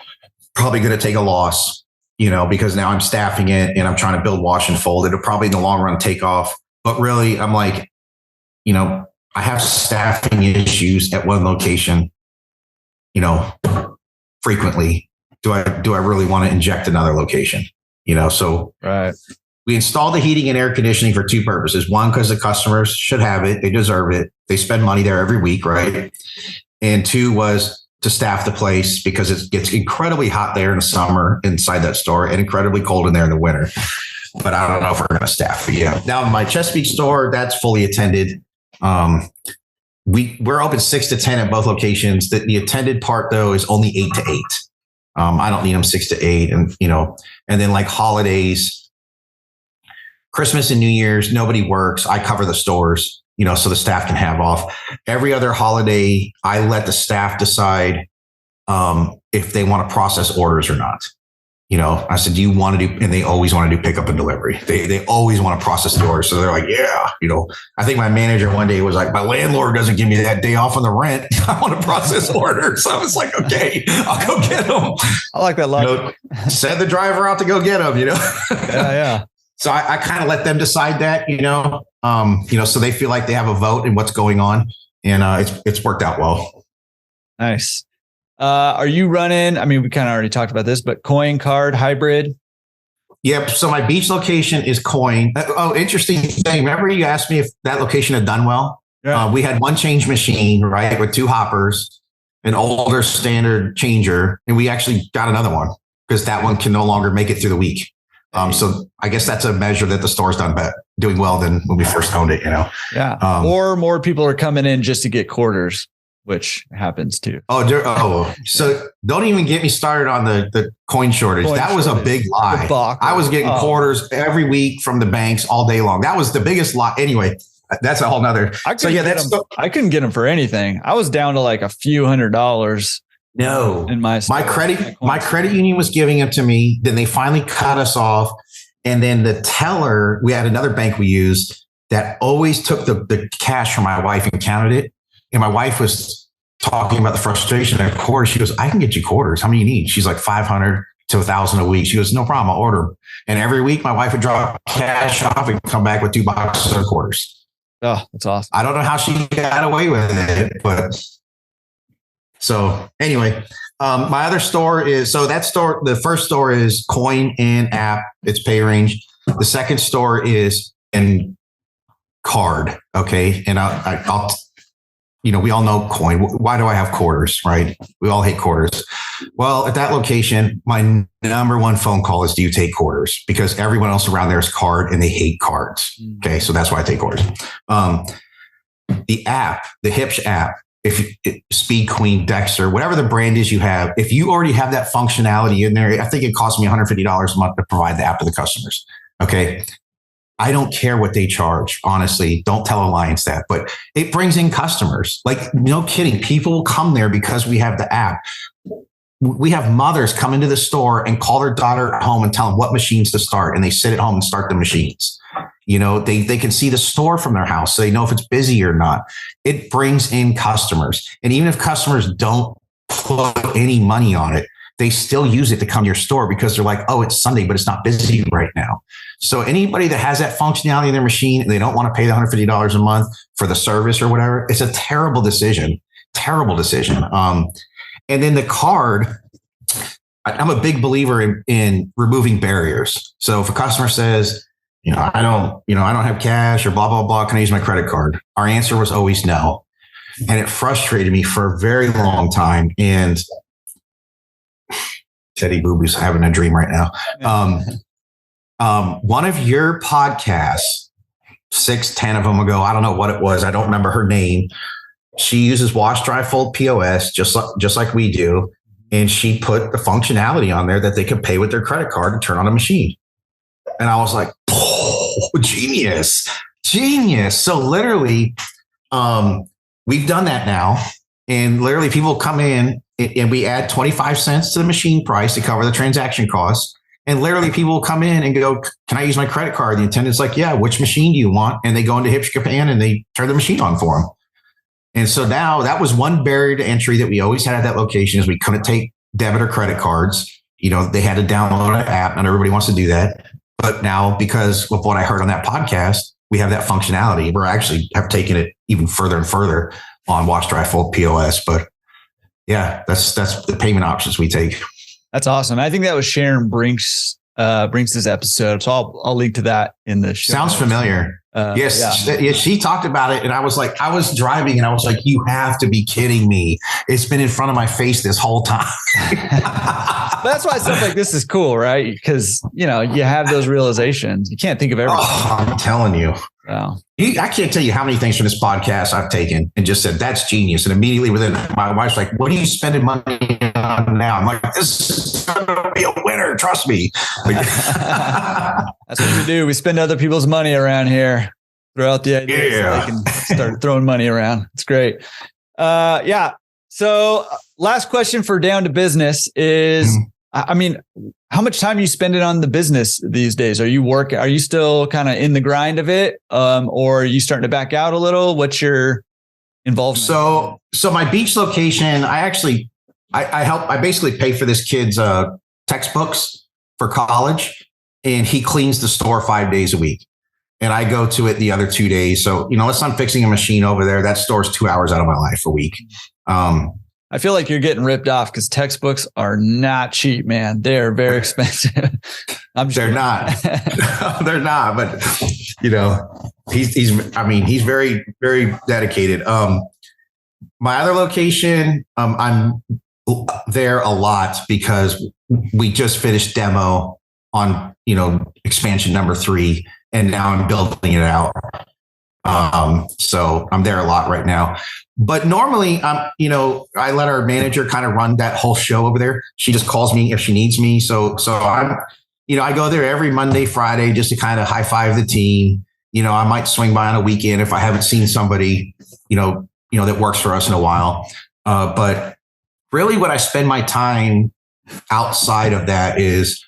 probably going to take a loss, because now I'm staffing it and I'm trying to build wash and fold. It'll probably in the long run take off. But really, I'm like, I have staffing issues at one location, frequently. Do I really want to inject another location? So right. We installed the heating and air conditioning for 2 purposes. One, because the customers should have it. They deserve it. They spend money there every week, right? And 2 was to staff the place because it gets incredibly hot there in the summer inside that store and incredibly cold in there in the winter. But I don't know if we're going to staff. But yeah. Now my Chesapeake store, that's fully attended. We're open 6 to 10 at both locations. The attended part though is only 8 to 8. I don't need them 6 to 8, and and then like holidays, Christmas and New Year's, nobody works. I cover the stores, so the staff can have off. Every other holiday, I let the staff decide if they want to process orders or not. I said, do you want to do, and they always want to do pickup and delivery. They always want to process the orders. So they're like, yeah, I think my manager one day was like, my landlord doesn't give me that day off on the rent. I want to process orders. So I was like, okay, I'll go get them. I like that logic. Send the driver out to go get them, Yeah. So I kind of let them decide that, so they feel like they have a vote in what's going on, and it's worked out well. Nice. Are you running? I mean, we kind of already talked about this, but coin, card, hybrid. Yep. So my beach location is coin. Oh, interesting thing. Remember you asked me if that location had done well? Yeah. We had one change machine, right, with 2 hoppers, an older standard changer, and we actually got another one because that one can no longer make it through the week. So I guess that's a measure that the store's doing well than when we first owned it, Yeah. Or more people are coming in just to get quarters, which happens too. So don't even get me started on the coin shortage. That was a big lie. I was getting quarters every week from the banks all day long. That was the biggest lie. Anyway, that's a whole nother. I couldn't get them for anything. I was down to like a few $100s. No, in my credit union was giving them to me. Then they finally cut us off. And then the teller, we had another bank we used that always took the cash from my wife and counted it. And my wife was talking about the frustration of quarters. She goes, I can get you quarters. How many you need? She's like 500 to 1,000 a week. She goes, no problem. I'll order them. And every week my wife would drop cash off and come back with 2 boxes of quarters. Oh, that's awesome. I don't know how she got away with it, but so anyway, my other store is, the first store is coin and app. It's pay range. The second store is in card. Okay. And I'll we all know coin. Why do I have quarters, right? We all hate quarters. Well, at that location, my number one phone call is, do you take quarters? Because everyone else around there is card and they hate cards. Okay. So that's why I take quarters. The app, the Hipsh app, Speed Queen, Dexter, whatever the brand is you have, if you already have that functionality in there, I think it costs me $150 a month to provide the app to the customers. Okay. I don't care what they charge. Honestly, don't tell Alliance that, but it brings in customers. Like, no kidding. People will come there because we have the app. We have mothers come into the store and call their daughter at home and tell them what machines to start. And they sit at home and start the machines. They can see the store from their house, so they know if it's busy or not. It brings in customers. And even if customers don't put any money on it, they still use it to come to your store because they're like, oh, it's Sunday, but it's not busy right now. So anybody that has that functionality in their machine and they don't want to pay the $150 a month for the service or whatever, it's a terrible decision. And then the card, I'm a big believer in removing barriers. So if a customer says, I don't have cash or blah, blah, blah, can I use my credit card? Our answer was always no. And it frustrated me for a very long time. And Teddy Boo Boo's having a dream right now. One of your podcasts, 6-10 of them ago, I don't know what it was. I don't remember her name. She uses wash, dry, fold POS, just like we do. And she put the functionality on there that they could pay with their credit card and turn on a machine. And I was like, oh, genius. So literally, we've done that now. And literally people come in and we add 25 cents to the machine price to cover the transaction costs. And literally people will come in and go, can I use my credit card? The attendant's like, yeah, which machine do you want? And they go into Hipsh Japan and they turn the machine on for them. And so now that was one barrier to entry that we always had at that location, is we couldn't take debit or credit cards. They had to download an app, and everybody wants to do that. But now, because of what I heard on that podcast, we have that functionality. We're actually have taken it even further and further on wash, dry, fold POS. But yeah, that's the payment options we take. That's awesome. I think that was Sharon Brinks' episode. So I'll link to that in the show. Sounds familiar. Yes. Yeah. She talked about it. And I was like, I was driving and I was like, you have to be kidding me. It's been in front of my face this whole time. That's why stuff like this is cool, right? Because, you have those realizations. You can't think of everything. Oh, I'm telling you. Wow. I can't tell you how many things from this podcast I've taken and just said, that's genius. And immediately within, my wife's like, what are you spending money on now? I'm like, this is going to be a winner. Trust me. That's what we do. We spend other people's money around here. Throw out the ideas so they can start throwing money around. It's great. So last question for Down to Business is, how much time are you spending on the business these days? Are you still kind of in the grind of it? Or are you starting to back out a little? What's your involvement? So my beach location, I basically pay for this kid's textbooks for college, and he cleans the store 5 days a week. And I go to it the other 2 days. So, unless I'm fixing a machine over there, that store's 2 hours out of my life a week. I feel like you're getting ripped off because textbooks are not cheap, man. They're very expensive. They're not. They're not. But he's very, very dedicated. My other location, I'm there a lot because we just finished demo on expansion number 3, and now I'm building it out. So I'm there a lot right now. But normally, I let our manager kind of run that whole show over there. She just calls me if she needs me. So I'm, I go there every Monday, Friday, just to kind of high five the team, I might swing by on a weekend if I haven't seen somebody, that works for us in a while. But really what I spend my time outside of that is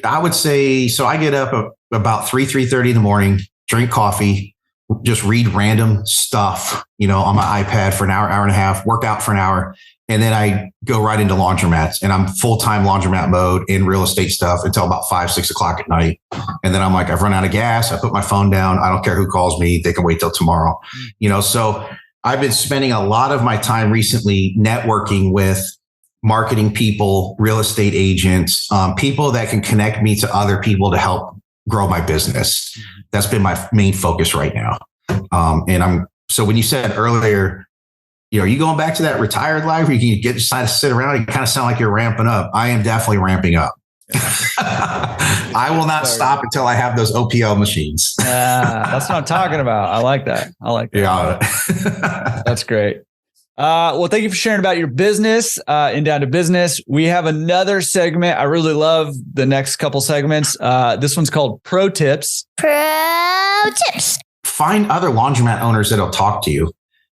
I would say, so I get up about 3:30 in the morning, drink coffee, just read random stuff, on my iPad for an hour, hour and a half, work out for an hour. And then I go right into laundromats, and I'm full-time laundromat mode in real estate stuff until about 5, 6 o'clock at night. And then I'm like, I've run out of gas. I put my phone down. I don't care who calls me. They can wait till tomorrow. So I've been spending a lot of my time recently networking with marketing people, real estate agents, people that can connect me to other people to help grow my business. That's been my main focus right now. So when you said earlier, are you going back to that retired life where you can decide to sit around? You kind of sound like you're ramping up. I am definitely ramping up. I will not stop until I have those OPL machines. That's what I'm talking about. I like that. Yeah. That's great. Well, thank you for sharing about your business and down to business. We have another segment. I really love the next couple segments. This one's called Pro Tips. Pro Tips. Find other laundromat owners that'll talk to you.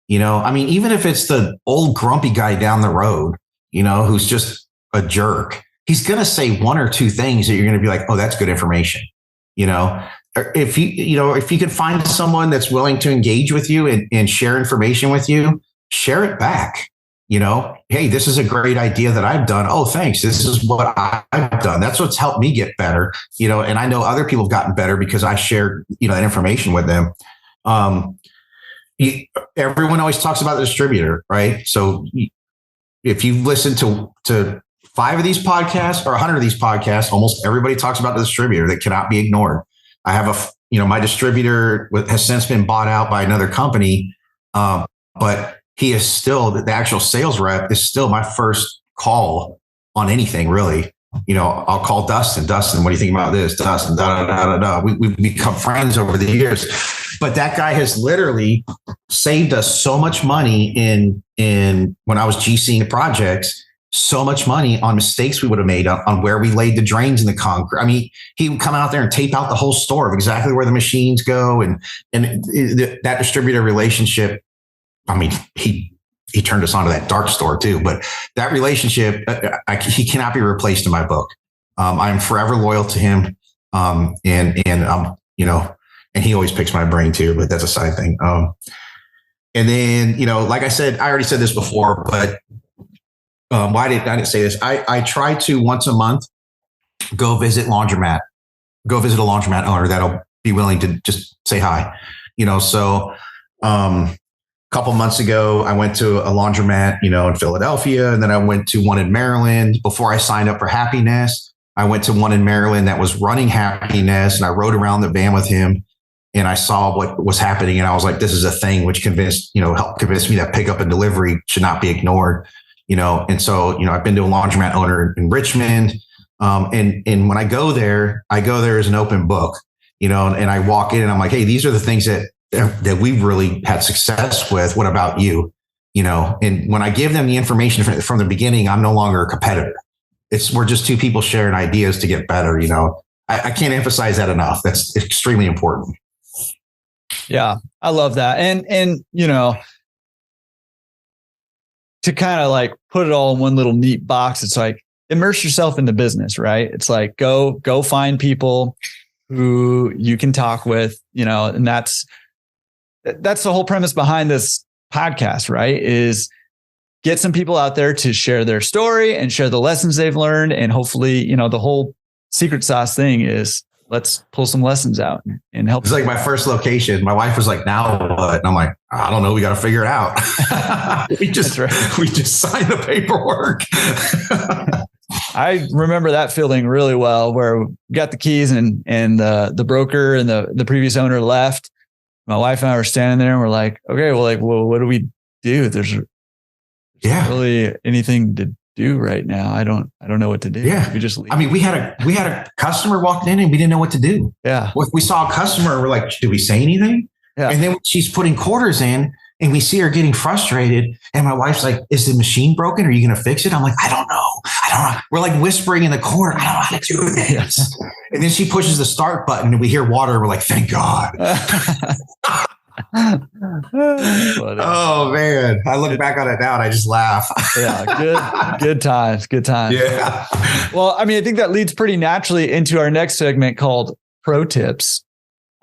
Even if it's the old grumpy guy down the road, who's just a jerk, he's going to say one or two things that you're going to be like, oh, that's good information. If you can find someone that's willing to engage with you and share information with you, share it back. Hey, this is a great idea that I've done. Oh, thanks. This is what I've done. That's what's helped me get better. And I know other people have gotten better because I shared, that information with them. Everyone always talks about the distributor, right? So if you listen to 5 of these podcasts or 100 of these podcasts, almost everybody talks about the distributor that cannot be ignored. I have my distributor has since been bought out by another company, but he is still, the actual sales rep is still my first call on anything, really. I'll call Dustin. Dustin, what do you think about this? Dustin, We've become friends over the years. But that guy has literally saved us so much money in when I was GCing projects, so much money on mistakes we would have made on where we laid the drains in the concrete. He would come out there and tape out the whole store of exactly where the machines go. And that distributor relationship, he turned us onto that dark store too, but that relationship, he cannot be replaced in my book. I'm forever loyal to him. And he always picks my brain too, but that's a side thing. And then, like I said, I already said this before, but I didn't say this. I try to once a month go visit a laundromat owner that'll be willing to just say hi, so, a couple months ago, I went to a laundromat, in Philadelphia, and then I went to one in Maryland. Before I signed up for Happiness, I went to one in Maryland that was running Happiness, and I rode around the van with him, and I saw what was happening, and I was like, this is a thing, which helped convince me that pickup and delivery should not be ignored, and so, I've been to a laundromat owner in Richmond, and when I go there as an open book, and I walk in and I'm like, hey, these are the things that we've really had success with. What about you? And when I give them the information from the beginning, I'm no longer a competitor. We're just two people sharing ideas to get better. I can't emphasize that enough. That's extremely important. Yeah, I love that. And to kind of like put it all in one little neat box, it's like immerse yourself in the business, right? It's like go find people who you can talk with, and that's the whole premise behind this podcast, right? Is get some people out there to share their story and share the lessons they've learned. And hopefully, the whole secret sauce thing is let's pull some lessons out and help. It's like my first location. My wife was like, now what? And I'm like, I don't know. We got to figure it out. we just signed the paperwork. I remember that feeling really well, where we got the keys and the broker and the previous owner left. My wife and I were standing there and we're like, okay, well, what do we do? There's not really anything to do right now. I don't know what to do. Yeah. We just leave. We had a customer walked in and we didn't know what to do. Yeah. We saw a customer and we're like, do we say anything? Yeah. And then she's putting quarters in and we see her getting frustrated. And my wife's like, is the machine broken? Are you going to fix it? I'm like, I don't know. we're like whispering in the corner. I don't know how to do this. And then she pushes the start button and we hear water. We're like, thank God. Oh man. I look back on it now and I just laugh. Yeah. Good times. Yeah. Well, I mean, I think that leads pretty naturally into our next segment called Pro Tips.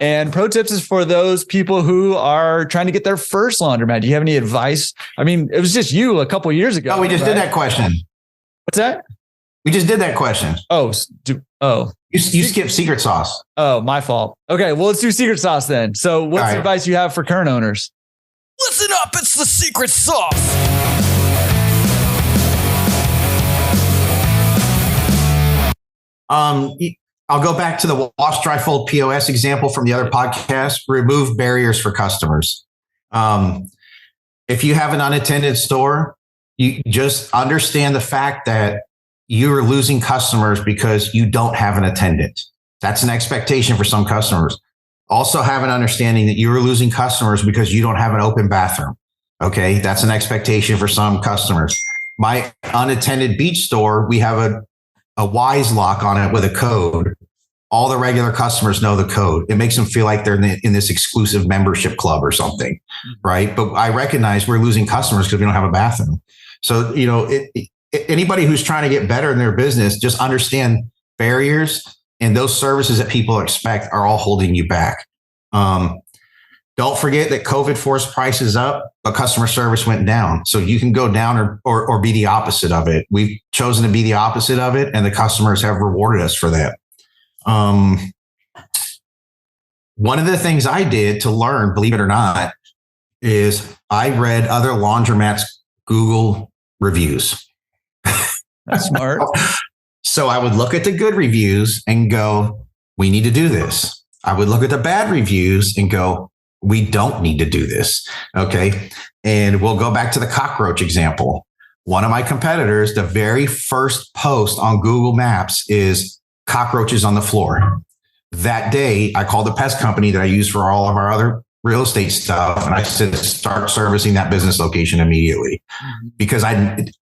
And Pro Tips is for those people who are trying to get their first laundromat. Do you have any advice? I mean, it was just you a couple of years ago. Oh, we just did that question. What's that? We just did that question. You skipped secret sauce. Oh, my fault. Okay, well, let's do secret sauce then. So what's the advice you have for current owners? Listen up, it's the secret sauce. I'll go back to the wash, dry, fold POS example from the other podcast. Remove barriers for customers. If you have an unattended store, you just understand the fact that you are losing customers because you don't have an attendant. That's an expectation for some customers. Also have an understanding that you are losing customers because you don't have an open bathroom. Okay. That's an expectation for some customers. My unattended beach store, we have a Wise lock on it with a code. All the regular customers know the code. It makes them feel like they're in this exclusive membership club or something. Right. But I recognize we're losing customers because we don't have a bathroom. So, anybody who's trying to get better in their business, just understand barriers and those services that people expect are all holding you back. Don't forget that COVID forced prices up, but customer service went down. So you can go down or be the opposite of it. We've chosen to be the opposite of it, and the customers have rewarded us for that. One of the things I did to learn, believe it or not, is I read other laundromats' Google reviews. That's smart. So I would look at the good reviews and go, we need to do this. I would look at the bad reviews and go, we don't need to do this. Okay. And we'll go back to the cockroach example. One of my competitors, the very first post on Google Maps is cockroaches on the floor. That day, I called the pest company that I use for all of our other real estate stuff. And I said, start servicing that business location immediately, because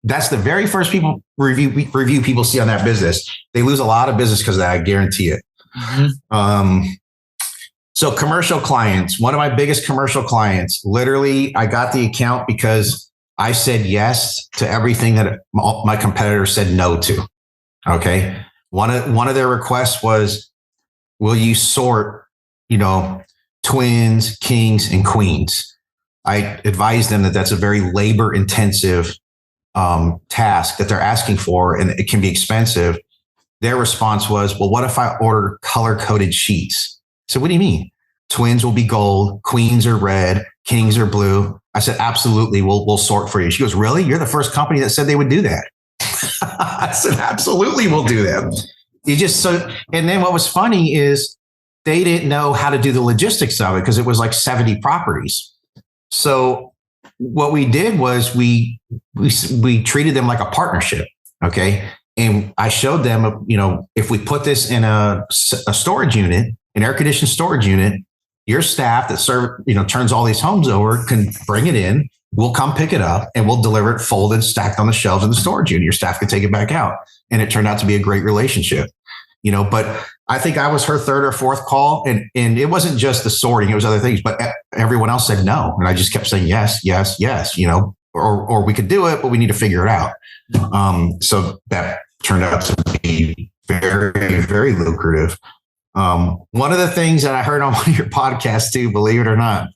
that's the very first review people see on that business. They lose a lot of business because of that. I guarantee it. So commercial clients, one of my biggest commercial clients, literally, I got the account because I said yes to everything that my competitors said no to. Okay. One of their requests was, will you sort, twins, kings, and queens? I advised them that that's a very labor intensive task that they're asking for, and it can be expensive. Their response was, well, what if I order color coded sheets? So what do you mean? Twins will be gold, queens are red, kings are blue. I said, absolutely. We'll sort for you. She goes, really? You're the first company that said they would do that. I said, absolutely. We'll do that. And then what was funny is they didn't know how to do the logistics of it because it was like 70 properties. So what we did was we treated them like a partnership. Okay. And I showed them, if we put this in a storage unit, an air conditioned storage unit, your staff that turns all these homes over can bring it in. We'll come pick it up and we'll deliver it folded, stacked on the shelves in the storage unit. Your staff can take it back out. And it turned out to be a great relationship, but I think I was her third or fourth call, and it wasn't just the sorting, it was other things, but everyone else said no. And I just kept saying, yes, yes, yes, or we could do it, but we need to figure it out. So that turned out to be very, very lucrative. One of the things that I heard on one of your podcasts too, believe it or not,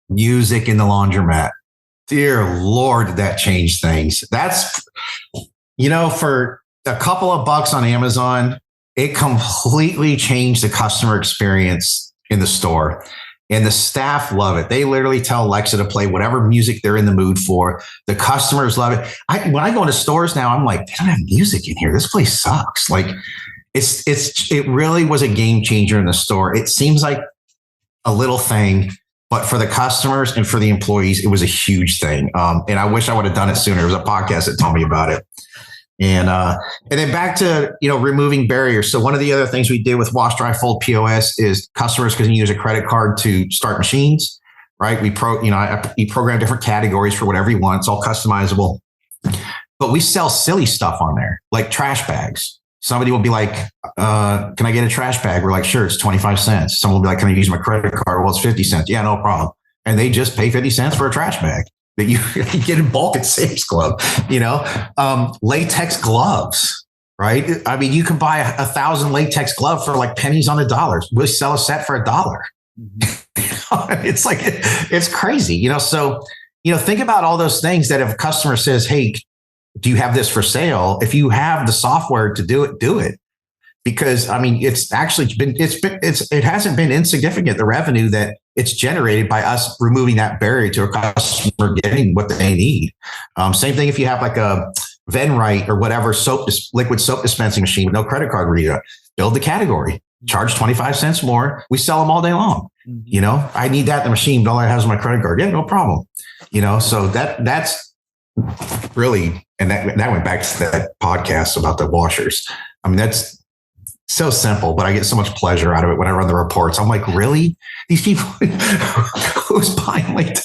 music in the laundromat. Dear Lord, did that change things? That's, for a couple of bucks on Amazon, it completely changed the customer experience in the store. And the staff love it. They literally tell Alexa to play whatever music they're in the mood for. The customers love it. When I go into stores now, I'm like, they don't have music in here. This place sucks. Like, it really was a game changer in the store. It seems like a little thing, but for the customers and for the employees, it was a huge thing. And I wish I would have done it sooner. There was a podcast that told me about it. And then back to, removing barriers. So one of the other things we did with wash, dry, fold POS is customers can use a credit card to start machines, right? You program different categories for whatever you want. It's all customizable. but we sell silly stuff on there, like trash bags. Somebody will be like, can I get a trash bag? We're like, sure, it's 25 cents. Someone will be like, can I use my credit card? Well, it's 50 cents. Yeah, no problem. And they just pay 50 cents for a trash bag that you get in bulk at Sam's Club, latex gloves, right? I mean, you can buy 1,000 latex gloves for like pennies on the dollar. We'll sell a set for $1. It's like, it's crazy, So, think about all those things that if a customer says, hey, do you have this for sale? If you have the software to do it. Because I mean, it's actually it hasn't been insignificant, the revenue that it's generated by us removing that barrier to a customer getting what they need. Same thing if you have like a Venrite or whatever liquid soap dispensing machine with no credit card reader, build the category, charge 25 cents more. We sell them all day long. I need that in the machine, but all I have is my credit card. Yeah, no problem. So that's really, and that went back to that podcast about the washers. I mean, that's so simple, but I get so much pleasure out of it when I run the reports. I'm like, really? These people who's buying latex